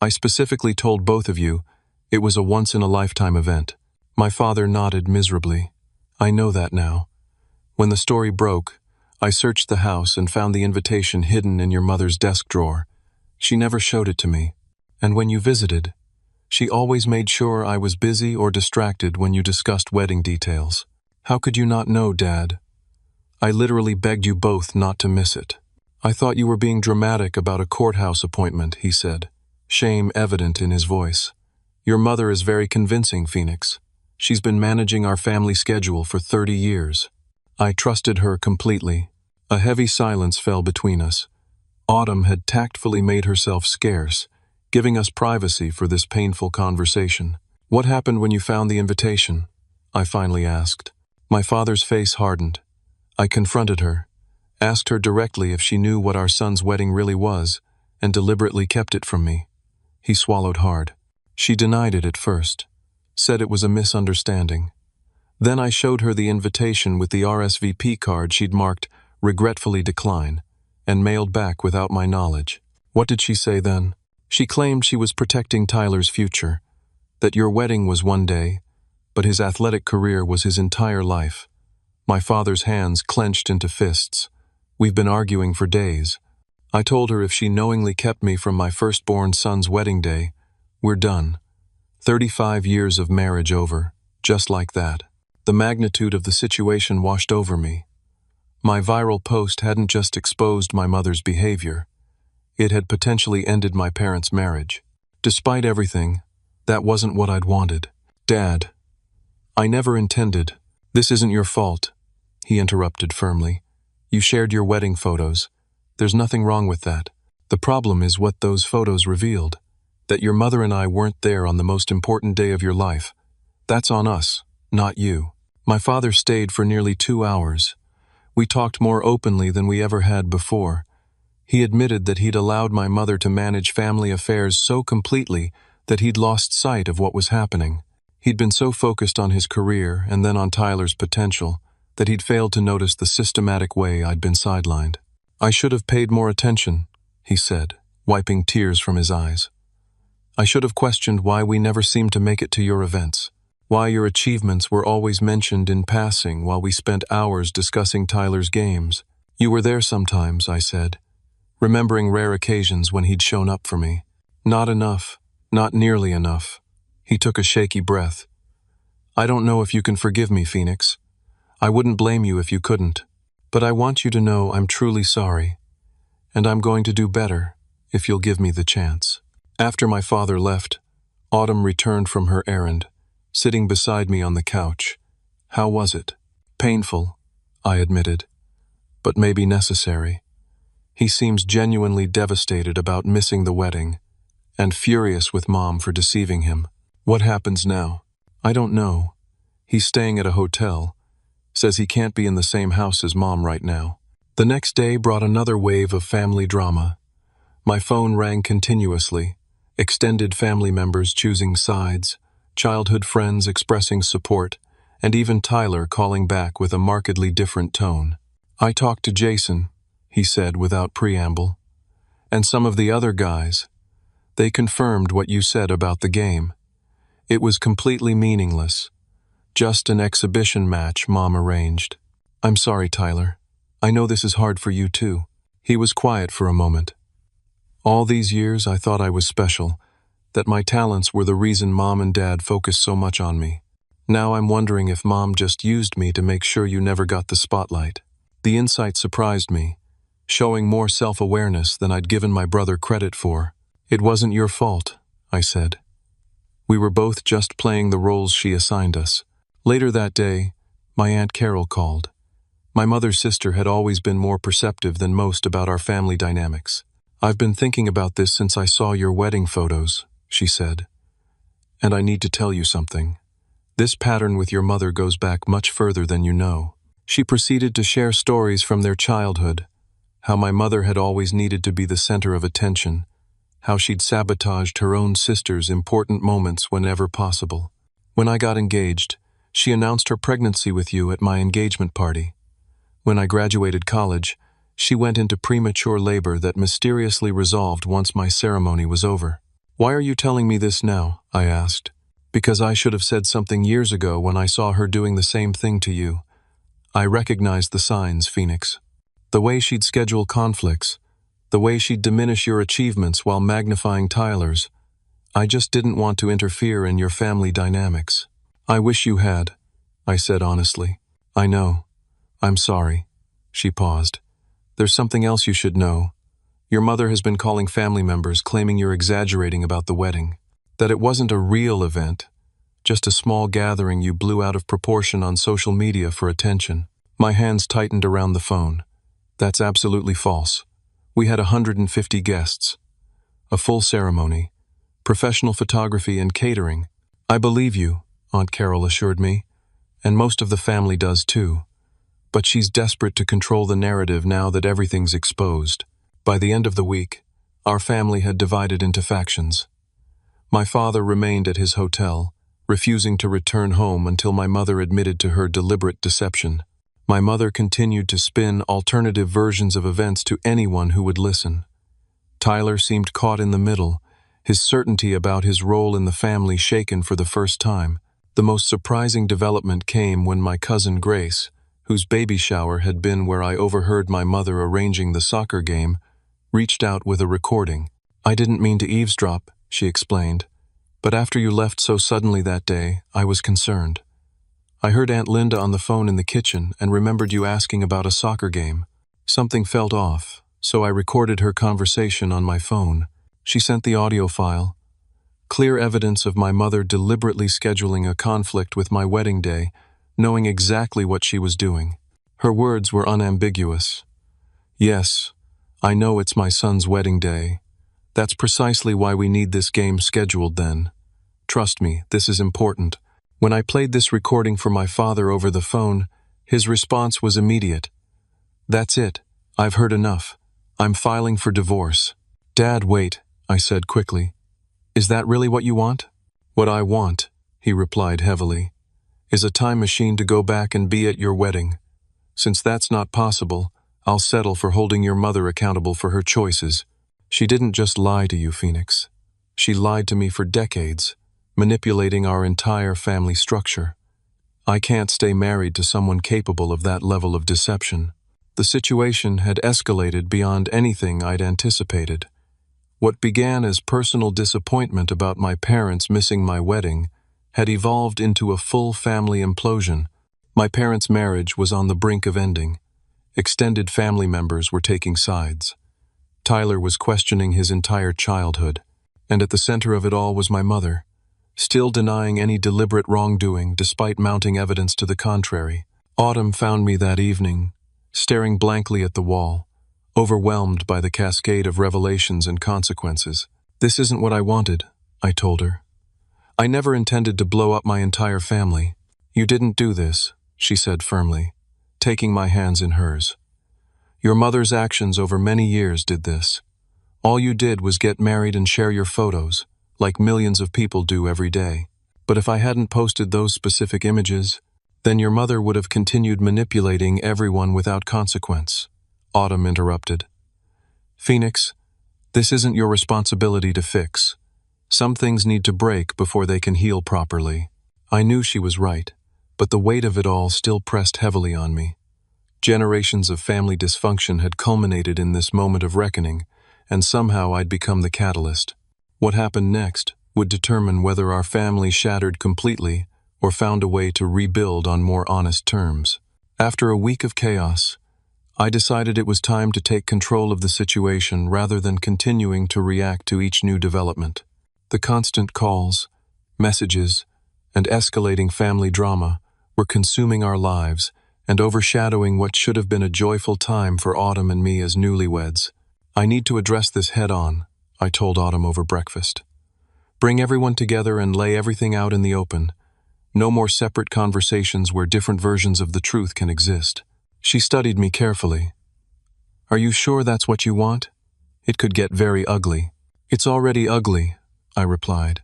I specifically told both of you it was a once-in-a-lifetime event. My father nodded miserably. I know that now. When the story broke, I searched the house and found the invitation hidden in your mother's desk drawer. She never showed it to me. And when you visited, she always made sure I was busy or distracted when you discussed wedding details. How could you not know, Dad? I literally begged you both not to miss it. I thought you were being dramatic about a courthouse appointment, he said, shame evident in his voice. Your mother is very convincing, Phoenix. She's been managing our family schedule for 30 years. I trusted her completely. A heavy silence fell between us. Autumn had tactfully made herself scarce, giving us privacy for this painful conversation. What happened when you found the invitation? I finally asked. My father's face hardened. I confronted her, asked her directly if she knew what our son's wedding really was, and deliberately kept it from me. He swallowed hard. She denied it at first, said it was a misunderstanding. Then I showed her the invitation with the RSVP card she'd marked regretfully decline, and mailed back without my knowledge. What did she say then? She claimed she was protecting Tyler's future, that your wedding was one day, but his athletic career was his entire life. My father's hands clenched into fists. We've been arguing for days. I told her if she knowingly kept me from my firstborn son's wedding day, we're done. 35 years of marriage over, just like that. The magnitude of the situation washed over me. My viral post hadn't just exposed my mother's behavior. It had potentially ended my parents' marriage. Despite everything, that wasn't what I'd wanted. Dad, I never intended. This isn't your fault, he interrupted firmly. You shared your wedding photos. There's nothing wrong with that. The problem is what those photos revealed. That your mother and I weren't there on the most important day of your life. That's on us, not you. My father stayed for nearly 2 hours. We talked more openly than we ever had before. He admitted that he'd allowed my mother to manage family affairs so completely that he'd lost sight of what was happening. He'd been so focused on his career and then on Tyler's potential that he'd failed to notice the systematic way I'd been sidelined. I should have paid more attention, he said, wiping tears from his eyes. I should have questioned why we never seemed to make it to your events, why your achievements were always mentioned in passing while we spent hours discussing Tyler's games. You were there sometimes, I said, remembering rare occasions when he'd shown up for me. Not enough, not nearly enough. He took a shaky breath. I don't know if you can forgive me, Phoenix. I wouldn't blame you if you couldn't. But I want you to know I'm truly sorry. And I'm going to do better if you'll give me the chance. After my father left, Autumn returned from her errand, sitting beside me on the couch. How was it? Painful, I admitted, but maybe necessary. He seems genuinely devastated about missing the wedding, and furious with Mom for deceiving him. What happens now? I don't know. He's staying at a hotel. Says he can't be in the same house as Mom right now. The next day brought another wave of family drama. My phone rang continuously, extended family members choosing sides, childhood friends expressing support, and even Tyler calling back with a markedly different tone. I talked to Jason, he said without preamble, and some of the other guys. They confirmed what you said about the game. It was completely meaningless. Just an exhibition match Mom arranged. I'm sorry, Tyler. I know this is hard for you too. He was quiet for a moment. All these years I thought I was special, that my talents were the reason Mom and Dad focused so much on me. Now I'm wondering if Mom just used me to make sure you never got the spotlight. The insight surprised me, showing more self-awareness than I'd given my brother credit for. It wasn't your fault, I said. We were both just playing the roles she assigned us. Later that day, my Aunt Carol called. My mother's sister had always been more perceptive than most about our family dynamics. I've been thinking about this since I saw your wedding photos, she said. And I need to tell you something. This pattern with your mother goes back much further than you know. She proceeded to share stories from their childhood, how my mother had always needed to be the center of attention, how she'd sabotaged her own sister's important moments whenever possible. When I got engaged, she announced her pregnancy with you at my engagement party. When I graduated college, she went into premature labor that mysteriously resolved once my ceremony was over. Why are you telling me this now? I asked. Because I should have said something years ago when I saw her doing the same thing to you. I recognized the signs, Phoenix. The way she'd schedule conflicts, the way she'd diminish your achievements while magnifying Tyler's. I just didn't want to interfere in your family dynamics. I wish you had, I said honestly. I know. I'm sorry. She paused. There's something else you should know. Your mother has been calling family members claiming you're exaggerating about the wedding. That it wasn't a real event, just a small gathering you blew out of proportion on social media for attention. My hands tightened around the phone. That's absolutely false. We had 150 guests. A full ceremony. Professional photography and catering. I believe you, Aunt Carol assured me. And most of the family does too. But she's desperate to control the narrative now that everything's exposed. By the end of the week, our family had divided into factions. My father remained at his hotel, refusing to return home until my mother admitted to her deliberate deception. My mother continued to spin alternative versions of events to anyone who would listen. Tyler seemed caught in the middle, his certainty about his role in the family shaken for the first time. The most surprising development came when my cousin Grace, whose baby shower had been where I overheard my mother arranging the soccer game, reached out with a recording. I didn't mean to eavesdrop, she explained, but after you left so suddenly that day, I was concerned. I heard Aunt Linda on the phone in the kitchen and remembered you asking about a soccer game. Something felt off, so I recorded her conversation on my phone. She sent the audio file. Clear evidence of my mother deliberately scheduling a conflict with my wedding day, knowing exactly what she was doing. Her words were unambiguous. Yes, I know it's my son's wedding day. That's precisely why we need this game scheduled then. Trust me, this is important. When I played this recording for my father over the phone, his response was immediate. That's it. I've heard enough. I'm filing for divorce. Dad, wait, I said quickly. Is that really what you want? What I want, he replied heavily, is a time machine to go back and be at your wedding. Since that's not possible, I'll settle for holding your mother accountable for her choices. She didn't just lie to you, Phoenix. She lied to me for decades, manipulating our entire family structure. I can't stay married to someone capable of that level of deception. The situation had escalated beyond anything I'd anticipated. What began as personal disappointment about my parents missing my wedding had evolved into a full family implosion. My parents' marriage was on the brink of ending. Extended family members were taking sides. Tyler was questioning his entire childhood, and at the center of it all was my mother, still denying any deliberate wrongdoing despite mounting evidence to the contrary. Autumn found me that evening, staring blankly at the wall, overwhelmed by the cascade of revelations and consequences. This isn't what I wanted, I told her. I never intended to blow up my entire family. You didn't do this, she said firmly, taking my hands in hers. Your mother's actions over many years did this. All you did was get married and share your photos, like millions of people do every day. But if I hadn't posted those specific images, then your mother would have continued manipulating everyone without consequence. Autumn interrupted. Phoenix, this isn't your responsibility to fix. Some things need to break before they can heal properly. I knew she was right, but the weight of it all still pressed heavily on me. Generations of family dysfunction had culminated in this moment of reckoning, and somehow I'd become the catalyst. What happened next would determine whether our family shattered completely or found a way to rebuild on more honest terms. After a week of chaos, I decided it was time to take control of the situation rather than continuing to react to each new development. The constant calls, messages, and escalating family drama were consuming our lives and overshadowing what should have been a joyful time for Autumn and me as newlyweds. I need to address this head-on, I told Autumn over breakfast. Bring everyone together and lay everything out in the open. No more separate conversations where different versions of the truth can exist. She studied me carefully. Are you sure that's what you want? It could get very ugly. It's already ugly, I replied.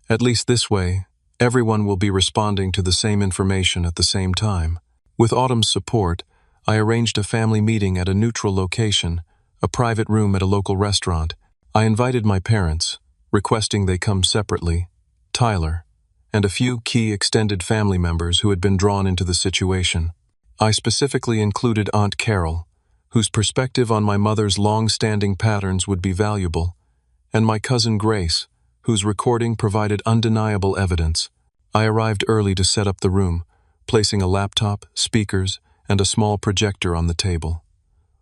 At least this way, everyone will be responding to the same information at the same time. With Autumn's support, I arranged a family meeting at a neutral location, a private room at a local restaurant. I invited my parents, requesting they come separately, Tyler, and a few key extended family members who had been drawn into the situation. I specifically included Aunt Carol, whose perspective on my mother's long-standing patterns would be valuable, and my cousin Grace, whose recording provided undeniable evidence. I arrived early to set up the room, placing a laptop, speakers, and a small projector on the table.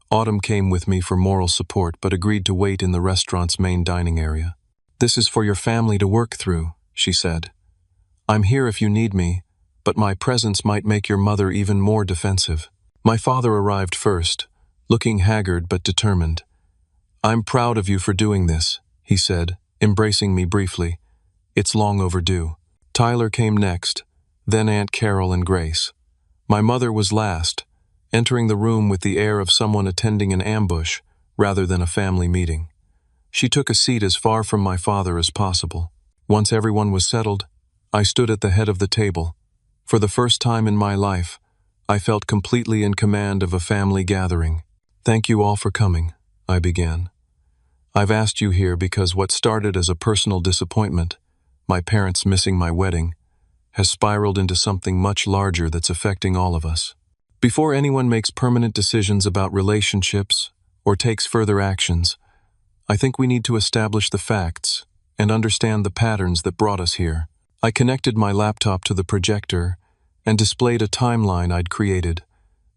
Autumn came with me for moral support but agreed to wait in the restaurant's main dining area. This is for your family to work through, she said. I'm here if you need me, but my presence might make your mother even more defensive. My father arrived first, looking haggard but determined. I'm proud of you for doing this, he said, embracing me briefly. It's long overdue. Tyler came next, then Aunt Carol and Grace. My mother was last, entering the room with the air of someone attending an ambush rather than a family meeting. She took a seat as far from my father as possible. Once everyone was settled, I stood at the head of the table. For the first time in my life, I felt completely in command of a family gathering. Thank you all for coming, I began. I've asked you here because what started as a personal disappointment, my parents missing my wedding, has spiraled into something much larger that's affecting all of us. Before anyone makes permanent decisions about relationships or takes further actions, I think we need to establish the facts and understand the patterns that brought us here. I connected my laptop to the projector and displayed a timeline I'd created,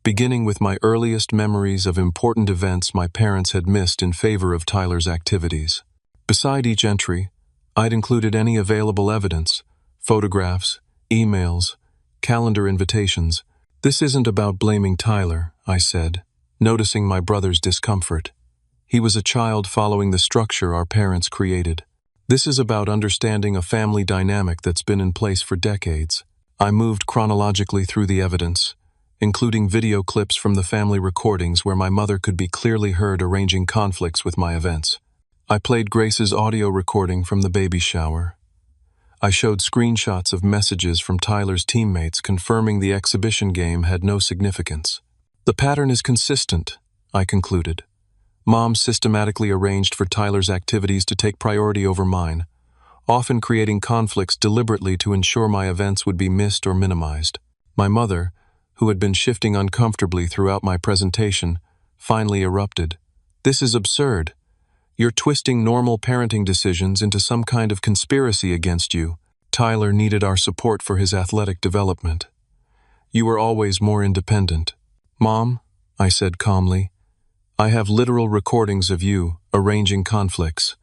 beginning with my earliest memories of important events my parents had missed in favor of Tyler's activities. Beside each entry, I'd included any available evidence, photographs, emails, calendar invitations. This isn't about blaming Tyler, I said, noticing my brother's discomfort. He was a child following the structure our parents created. This is about understanding a family dynamic that's been in place for decades. I moved chronologically through the evidence, including video clips from the family recordings where my mother could be clearly heard arranging conflicts with my events. I played Grace's audio recording from the baby shower. I showed screenshots of messages from Tyler's teammates confirming the exhibition game had no significance. The pattern is consistent, I concluded. Mom systematically arranged for Tyler's activities to take priority over mine, often creating conflicts deliberately to ensure my events would be missed or minimized. My mother, who had been shifting uncomfortably throughout my presentation, finally erupted. "This is absurd. You're twisting normal parenting decisions into some kind of conspiracy against you. Tyler needed our support for his athletic development. You were always more independent." "Mom," I said calmly, "I have literal recordings of you arranging conflicts.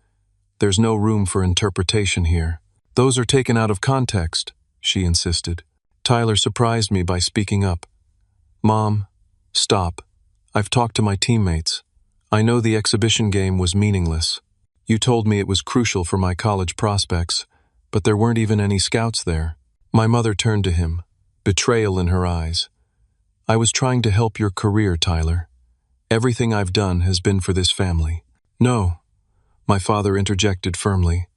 There's no room for interpretation here." "Those are taken out of context," she insisted. Tyler surprised me by speaking up. "Mom, stop. I've talked to my teammates. I know the exhibition game was meaningless. You told me it was crucial for my college prospects, but there weren't even any scouts there." My mother turned to him, betrayal in her eyes. "I was trying to help your career, Tyler. Everything I've done has been for this family." "No," my father interjected firmly.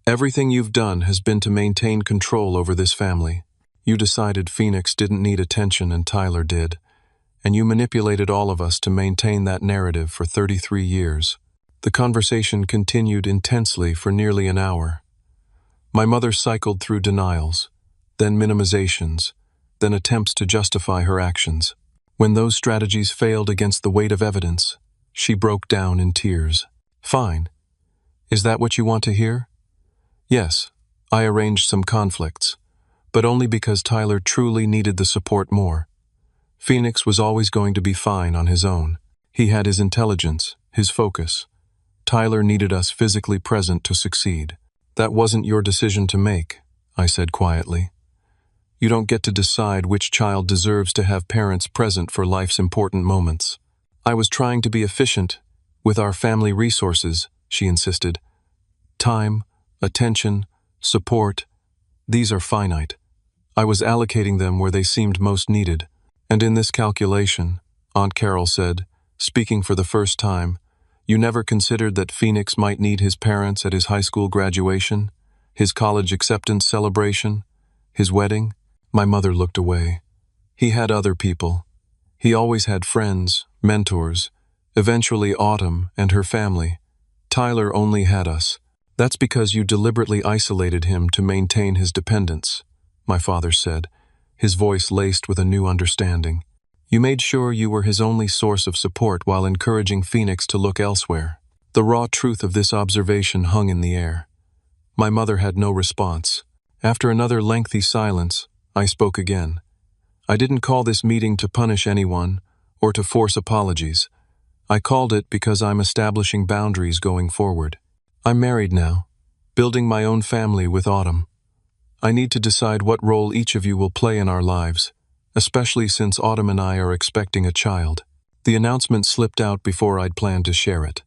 "Everything you've done has been to maintain control over this family. You decided Phoenix didn't need attention and Tyler did, and you manipulated all of us to maintain that narrative for 33 years. The conversation continued intensely for nearly an hour. My mother cycled through denials, then minimizations, then attempts to justify her actions. When those strategies failed against the weight of evidence, she broke down in tears. "Fine. Is that what you want to hear? Yes, I arranged some conflicts, but only because Tyler truly needed the support more. Phoenix was always going to be fine on his own. He had his intelligence, his focus. Tyler needed us physically present to succeed. That wasn't your decision to make," I said quietly. "You don't get to decide which child deserves to have parents present for life's important moments." "I was trying to be efficient with our family resources," she insisted. "Time, attention, support, these are finite. I was allocating them where they seemed most needed. And in this calculation," Aunt Carol said, speaking for the first time, "you never considered that Phoenix might need his parents at his high school graduation, his college acceptance celebration, his wedding?" My mother looked away. "He had other people. He always had friends, mentors, eventually Autumn and her family. Tyler only had us. That's because you deliberately isolated him to maintain his dependence," my father said, his voice laced with a new understanding. "You made sure you were his only source of support while encouraging Phoenix to look elsewhere." The raw truth of this observation hung in the air. My mother had no response. After another lengthy silence, I spoke again. "I didn't call this meeting to punish anyone or to force apologies. I called it because I'm establishing boundaries going forward. I'm married now, building my own family with Autumn. I need to decide what role each of you will play in our lives, especially since Autumn and I are expecting a child." The announcement slipped out before I'd planned to share it.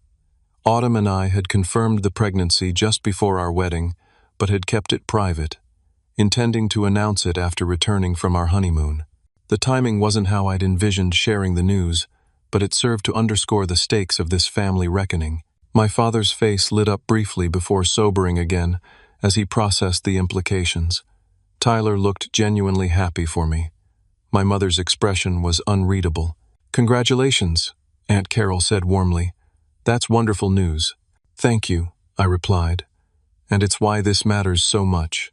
Autumn and I had confirmed the pregnancy just before our wedding, but had kept it private, intending to announce it after returning from our honeymoon. The timing wasn't how I'd envisioned sharing the news, but it served to underscore the stakes of this family reckoning. My father's face lit up briefly before sobering again as he processed the implications. Tyler looked genuinely happy for me. My mother's expression was unreadable. "Congratulations," Aunt Carol said warmly. "That's wonderful news." "Thank you," I replied. "And it's why this matters so much.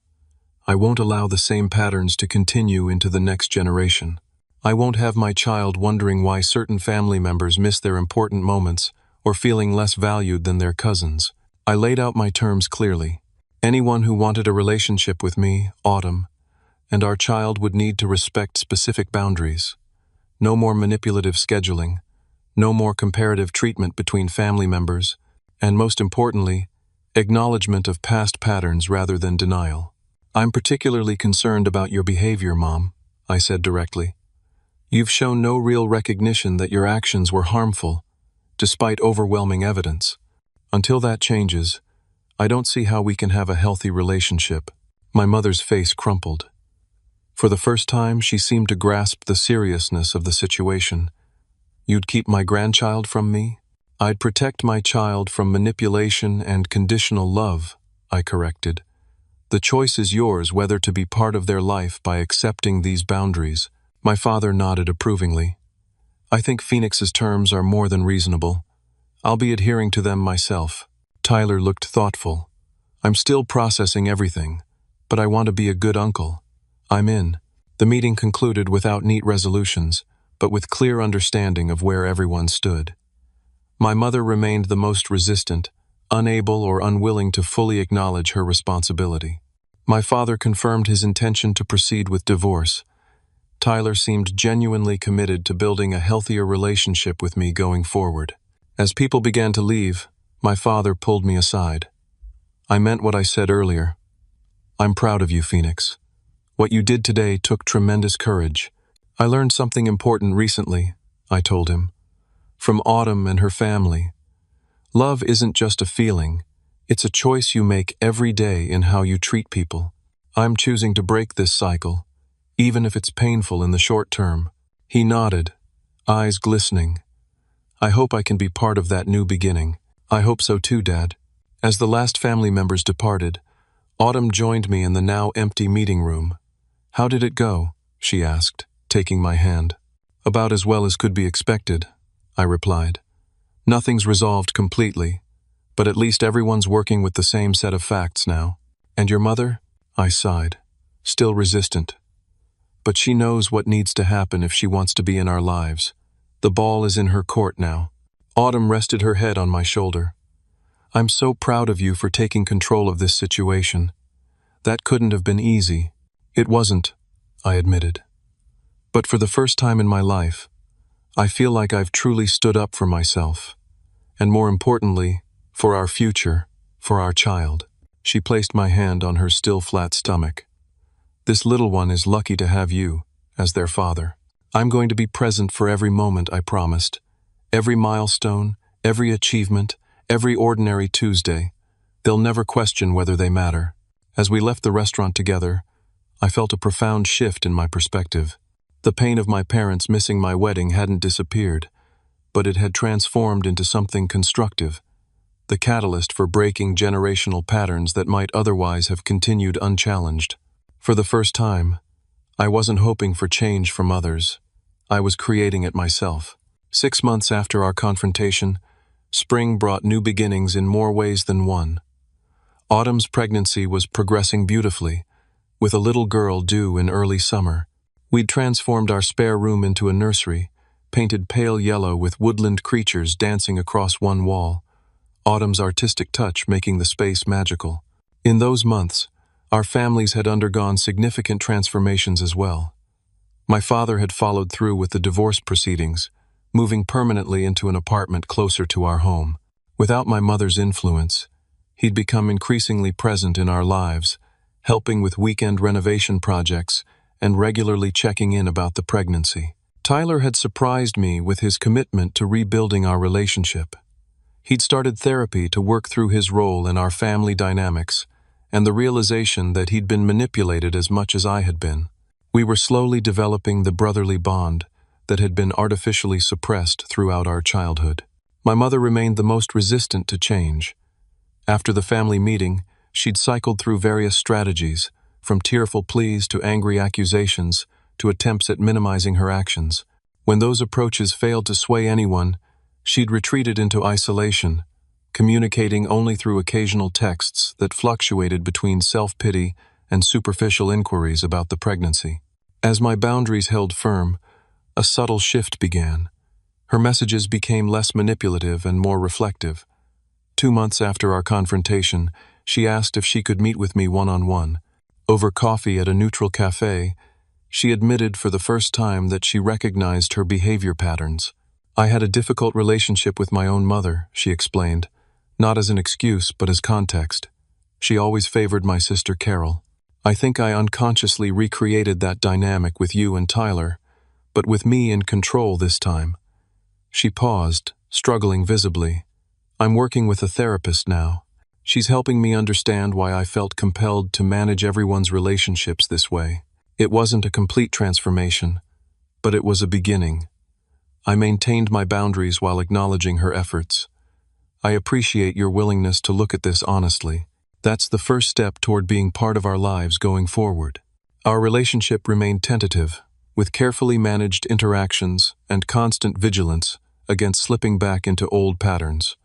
I won't allow the same patterns to continue into the next generation. I won't have my child wondering why certain family members miss their important moments or feeling less valued than their cousins." I laid out my terms clearly. Anyone who wanted a relationship with me, Autumn, and our child would need to respect specific boundaries. No more manipulative scheduling, no more comparative treatment between family members, and most importantly, acknowledgement of past patterns rather than denial. "I'm particularly concerned about your behavior, Mom," I said directly. "You've shown no real recognition that your actions were harmful, despite overwhelming evidence. Until that changes, I don't see how we can have a healthy relationship. My mother's face crumpled. For the first time, she seemed to grasp the seriousness of the situation. You'd keep my grandchild from me? I'd protect my child from manipulation and conditional love, I corrected. The choice is yours whether to be part of their life by accepting these boundaries. My father nodded approvingly. I think Phoenix's terms are more than reasonable. I'll be adhering to them myself. Tyler looked thoughtful. I'm still processing everything, but I want to be a good uncle. I'm in. The meeting concluded without neat resolutions, but with clear understanding of where everyone stood. My mother remained the most resistant, unable or unwilling to fully acknowledge her responsibility. My father confirmed his intention to proceed with divorce. Tyler seemed genuinely committed to building a healthier relationship with me going forward. As people began to leave, my father pulled me aside. I meant what I said earlier. I'm proud of you, Phoenix. What you did today took tremendous courage. I learned something important recently, I told him. From Autumn and her family. Love isn't just a feeling. It's a choice you make every day in how you treat people. I'm choosing to break this cycle, even if it's painful in the short term. He nodded, eyes glistening. I hope I can be part of that new beginning. I hope so too, Dad. As the last family members departed, Autumn joined me in the now empty meeting room. How did it go? She asked, taking my hand. About as well as could be expected, I replied. Nothing's resolved completely, but at least everyone's working with the same set of facts now. And your mother? I sighed, still resistant. But she knows what needs to happen if she wants to be in our lives. The ball is in her court now. Autumn rested her head on my shoulder. I'm so proud of you for taking control of this situation. That couldn't have been easy. It wasn't, I admitted. But for the first time in my life, I feel like I've truly stood up for myself. And more importantly, for our future, for our child. She placed my hand on her still flat stomach. This little one is lucky to have you, as their father. I'm going to be present for every moment, I promised. Every milestone, every achievement, every ordinary Tuesday. They'll never question whether they matter. As we left the restaurant together, I felt a profound shift in my perspective. The pain of my parents missing my wedding hadn't disappeared, but it had transformed into something constructive, the catalyst for breaking generational patterns that might otherwise have continued unchallenged. For the first time, I wasn't hoping for change from others. I was creating it myself. 6 months after our confrontation, spring brought new beginnings in more ways than one. Autumn's pregnancy was progressing beautifully, with a little girl due in early summer. We'd transformed our spare room into a nursery, painted pale yellow with woodland creatures dancing across one wall, Autumn's artistic touch making the space magical. In those months, our families had undergone significant transformations as well. My father had followed through with the divorce proceedings, moving permanently into an apartment closer to our home. Without my mother's influence, he'd become increasingly present in our lives, helping with weekend renovation projects and regularly checking in about the pregnancy. Tyler had surprised me with his commitment to rebuilding our relationship. He'd started therapy to work through his role in our family dynamics and the realization that he'd been manipulated as much as I had been. We were slowly developing the brotherly bond that had been artificially suppressed throughout our childhood. My mother remained the most resistant to change. After the family meeting, she'd cycled through various strategies, from tearful pleas to angry accusations to attempts at minimizing her actions. When those approaches failed to sway anyone, she'd retreated into isolation, communicating only through occasional texts that fluctuated between self-pity and superficial inquiries about the pregnancy. As my boundaries held firm, a subtle shift began. Her messages became less manipulative and more reflective. 2 months after our confrontation, she asked if she could meet with me one-on-one. Over coffee at a neutral cafe, she admitted for the first time that she recognized her behavior patterns. I had a difficult relationship with my own mother, she explained, not as an excuse but as context. She always favored my sister Carol. I think I unconsciously recreated that dynamic with you and Tyler, but with me in control this time. She paused, struggling visibly. I'm working with a therapist now. She's helping me understand why I felt compelled to manage everyone's relationships this way. It wasn't a complete transformation, but it was a beginning. I maintained my boundaries while acknowledging her efforts. I appreciate your willingness to look at this honestly. That's the first step toward being part of our lives going forward. Our relationship remained tentative, with carefully managed interactions and constant vigilance against slipping back into old patterns.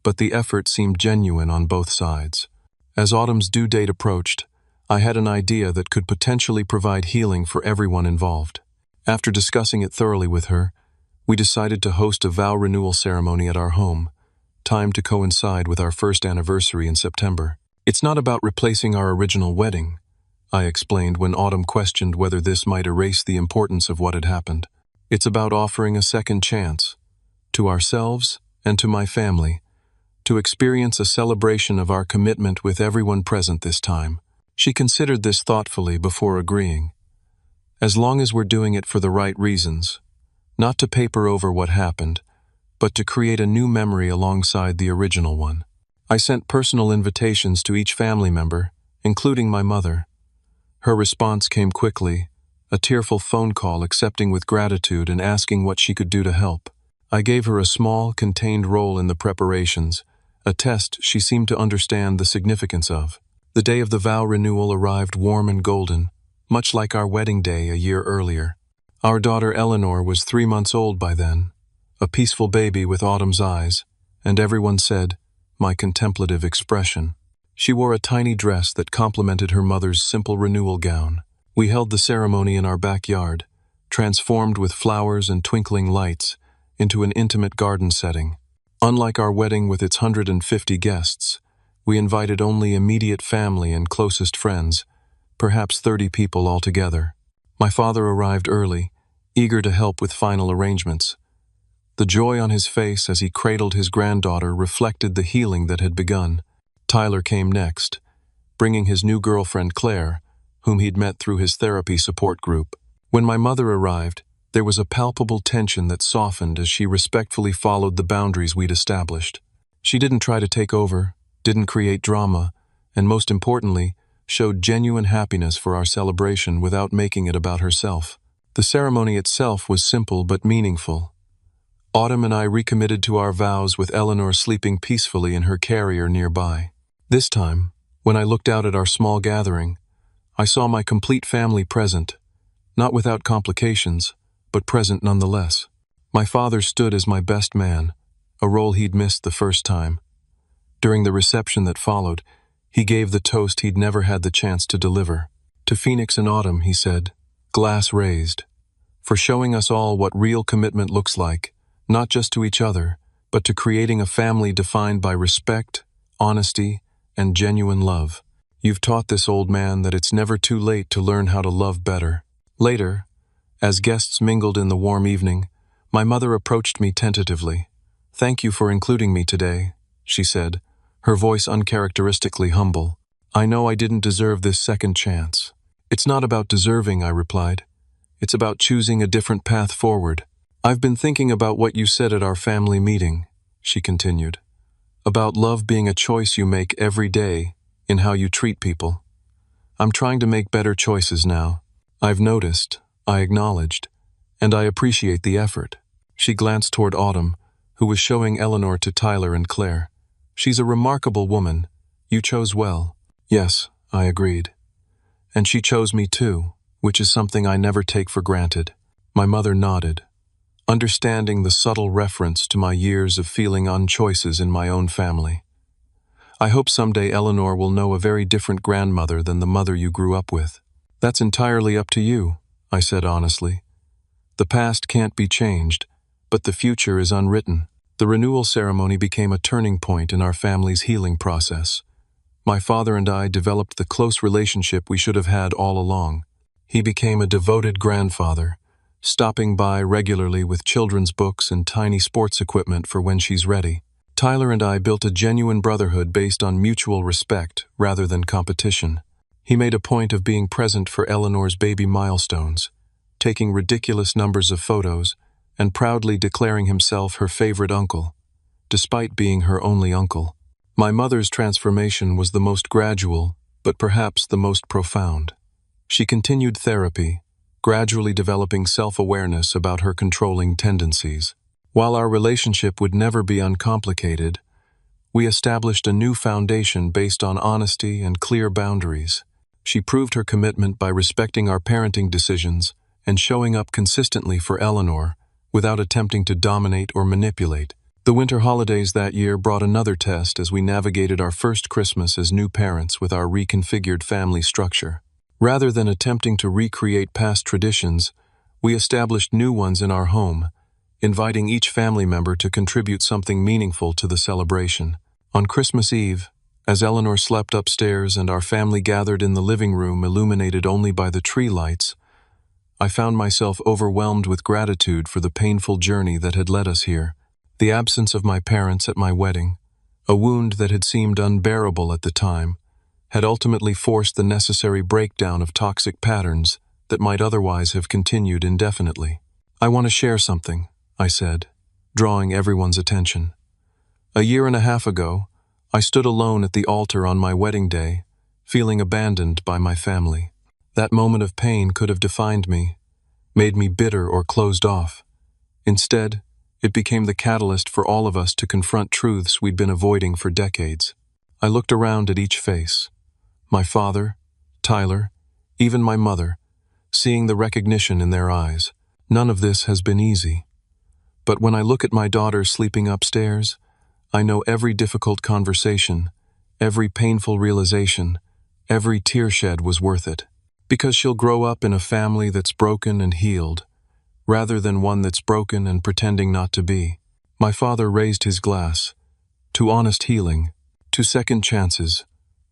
But the effort seemed genuine on both sides. As autumn's due date approached, I had an idea that could potentially provide healing for everyone involved. After discussing it thoroughly with her, we decided to host a vow renewal ceremony at our home, timed to coincide with our first anniversary in September. It's not about replacing our original wedding, I explained when Autumn questioned whether this might erase the importance of what had happened. It's about offering a second chance, to ourselves and to my family, to experience a celebration of our commitment with everyone present this time. She considered this thoughtfully before agreeing. As long as we're doing it for the right reasons, not to paper over what happened, but to create a new memory alongside the original one. I sent personal invitations to each family member, including my mother. Her response came quickly, a tearful phone call accepting with gratitude and asking what she could do to help. I gave her a small, contained role in the preparations, a test she seemed to understand the significance of. The day of the vow renewal arrived warm and golden, much like our wedding day a year earlier. Our daughter Eleanor was 3 months old by then, a peaceful baby with Autumn's eyes, and everyone said, my contemplative expression. She wore a tiny dress that complemented her mother's simple renewal gown. We held the ceremony in our backyard, transformed with flowers and twinkling lights into an intimate garden setting. Unlike our wedding with its 150 guests, we invited only immediate family and closest friends, perhaps 30 people altogether. My father arrived early, eager to help with final arrangements. The joy on his face as he cradled his granddaughter reflected the healing that had begun. Tyler came next, bringing his new girlfriend Claire, whom he'd met through his therapy support group. When my mother arrived, there was a palpable tension that softened as she respectfully followed the boundaries we'd established. She didn't try to take over, didn't create drama, and most importantly, showed genuine happiness for our celebration without making it about herself. The ceremony itself was simple but meaningful. Autumn and I recommitted to our vows with Eleanor sleeping peacefully in her carrier nearby. This time, when I looked out at our small gathering, I saw my complete family present, not without complications, but present nonetheless. My father stood as my best man, a role he'd missed the first time. During the reception that followed, he gave the toast he'd never had the chance to deliver. To Phoenix and Autumn, he said, glass raised, for showing us all what real commitment looks like, not just to each other, but to creating a family defined by respect, honesty, and genuine love. You've taught this old man that it's never too late to learn how to love better. Later, as guests mingled in the warm evening, my mother approached me tentatively. Thank you for including me today, she said, her voice uncharacteristically humble. I know I didn't deserve this second chance. It's not about deserving, I replied. It's about choosing a different path forward. I've been thinking about what you said at our family meeting, she continued, about love being a choice you make every day in how you treat people. I'm trying to make better choices now. I've noticed, I acknowledged, and I appreciate the effort. She glanced toward Autumn, who was showing Eleanor to Tyler and Claire. She's a remarkable woman. You chose well. Yes, I agreed. And she chose me too, which is something I never take for granted. My mother nodded, understanding the subtle reference to my years of feeling unchoices in my own family. I hope someday Eleanor will know a very different grandmother than the mother you grew up with. That's entirely up to you, I said honestly. The past can't be changed, but the future is unwritten. The renewal ceremony became a turning point in our family's healing process. My father and I developed the close relationship we should have had all along. He became a devoted grandfather, stopping by regularly with children's books and tiny sports equipment for when she's ready. Tyler and I built a genuine brotherhood based on mutual respect rather than competition. He made a point of being present for Eleanor's baby milestones, taking ridiculous numbers of photos, and showing her how much he cared about her. He was a and proudly declaring himself her favorite uncle, despite being her only uncle. My mother's transformation was the most gradual, but perhaps the most profound. She continued therapy, gradually developing self-awareness about her controlling tendencies. While our relationship would never be uncomplicated, we established a new foundation based on honesty and clear boundaries. She proved her commitment by respecting our parenting decisions and showing up consistently for Eleanor without attempting to dominate or manipulate. The winter holidays that year brought another test as we navigated our first Christmas as new parents with our reconfigured family structure. Rather than attempting to recreate past traditions, we established new ones in our home, inviting each family member to contribute something meaningful to the celebration. On Christmas Eve, as Eleanor slept upstairs and our family gathered in the living room illuminated only by the tree lights, I found myself overwhelmed with gratitude for the painful journey that had led us here. The absence of my parents at my wedding, a wound that had seemed unbearable at the time, had ultimately forced the necessary breakdown of toxic patterns that might otherwise have continued indefinitely. "I want to share something," I said, drawing everyone's attention. A year and a half ago, I stood alone at the altar on my wedding day, feeling abandoned by my family. That moment of pain could have defined me, made me bitter or closed off. Instead, it became the catalyst for all of us to confront truths we'd been avoiding for decades. I looked around at each face, my father, Tyler, even my mother, seeing the recognition in their eyes. None of this has been easy. But when I look at my daughter sleeping upstairs, I know every difficult conversation, every painful realization, every tear shed was worth it. Because she'll grow up in a family that's broken and healed, rather than one that's broken and pretending not to be. My father raised his glass. To honest healing, to second chances,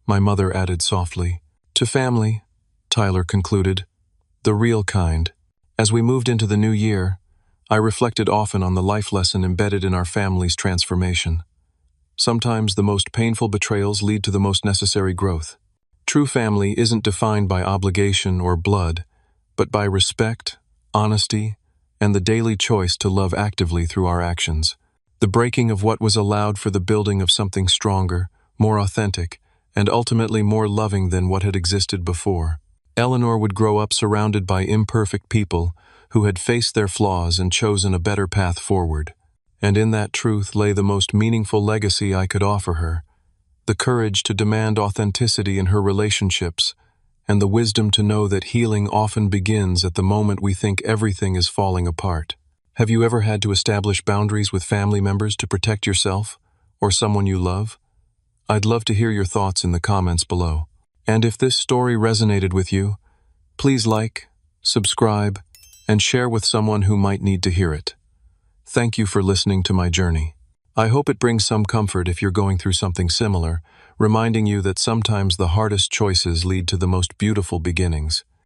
my mother added softly. To family, Tyler concluded, the real kind. As we moved into the new year, I reflected often on the life lesson embedded in our family's transformation. Sometimes the most painful betrayals lead to the most necessary growth. True family isn't defined by obligation or blood, but by respect, honesty, and the daily choice to love actively through our actions. The breaking of what was allowed for the building of something stronger, more authentic, and ultimately more loving than what had existed before. Eleanor would grow up surrounded by imperfect people who had faced their flaws and chosen a better path forward. And in that truth lay the most meaningful legacy I could offer her: the courage to demand authenticity in her relationships, and the wisdom to know that healing often begins at the moment we think everything is falling apart. Have you ever had to establish boundaries with family members to protect yourself or someone you love? I'd love to hear your thoughts in the comments below. And if this story resonated with you, please like, subscribe, and share with someone who might need to hear it. Thank you for listening to my journey. I hope it brings some comfort if you're going through something similar, reminding you that sometimes the hardest choices lead to the most beautiful beginnings.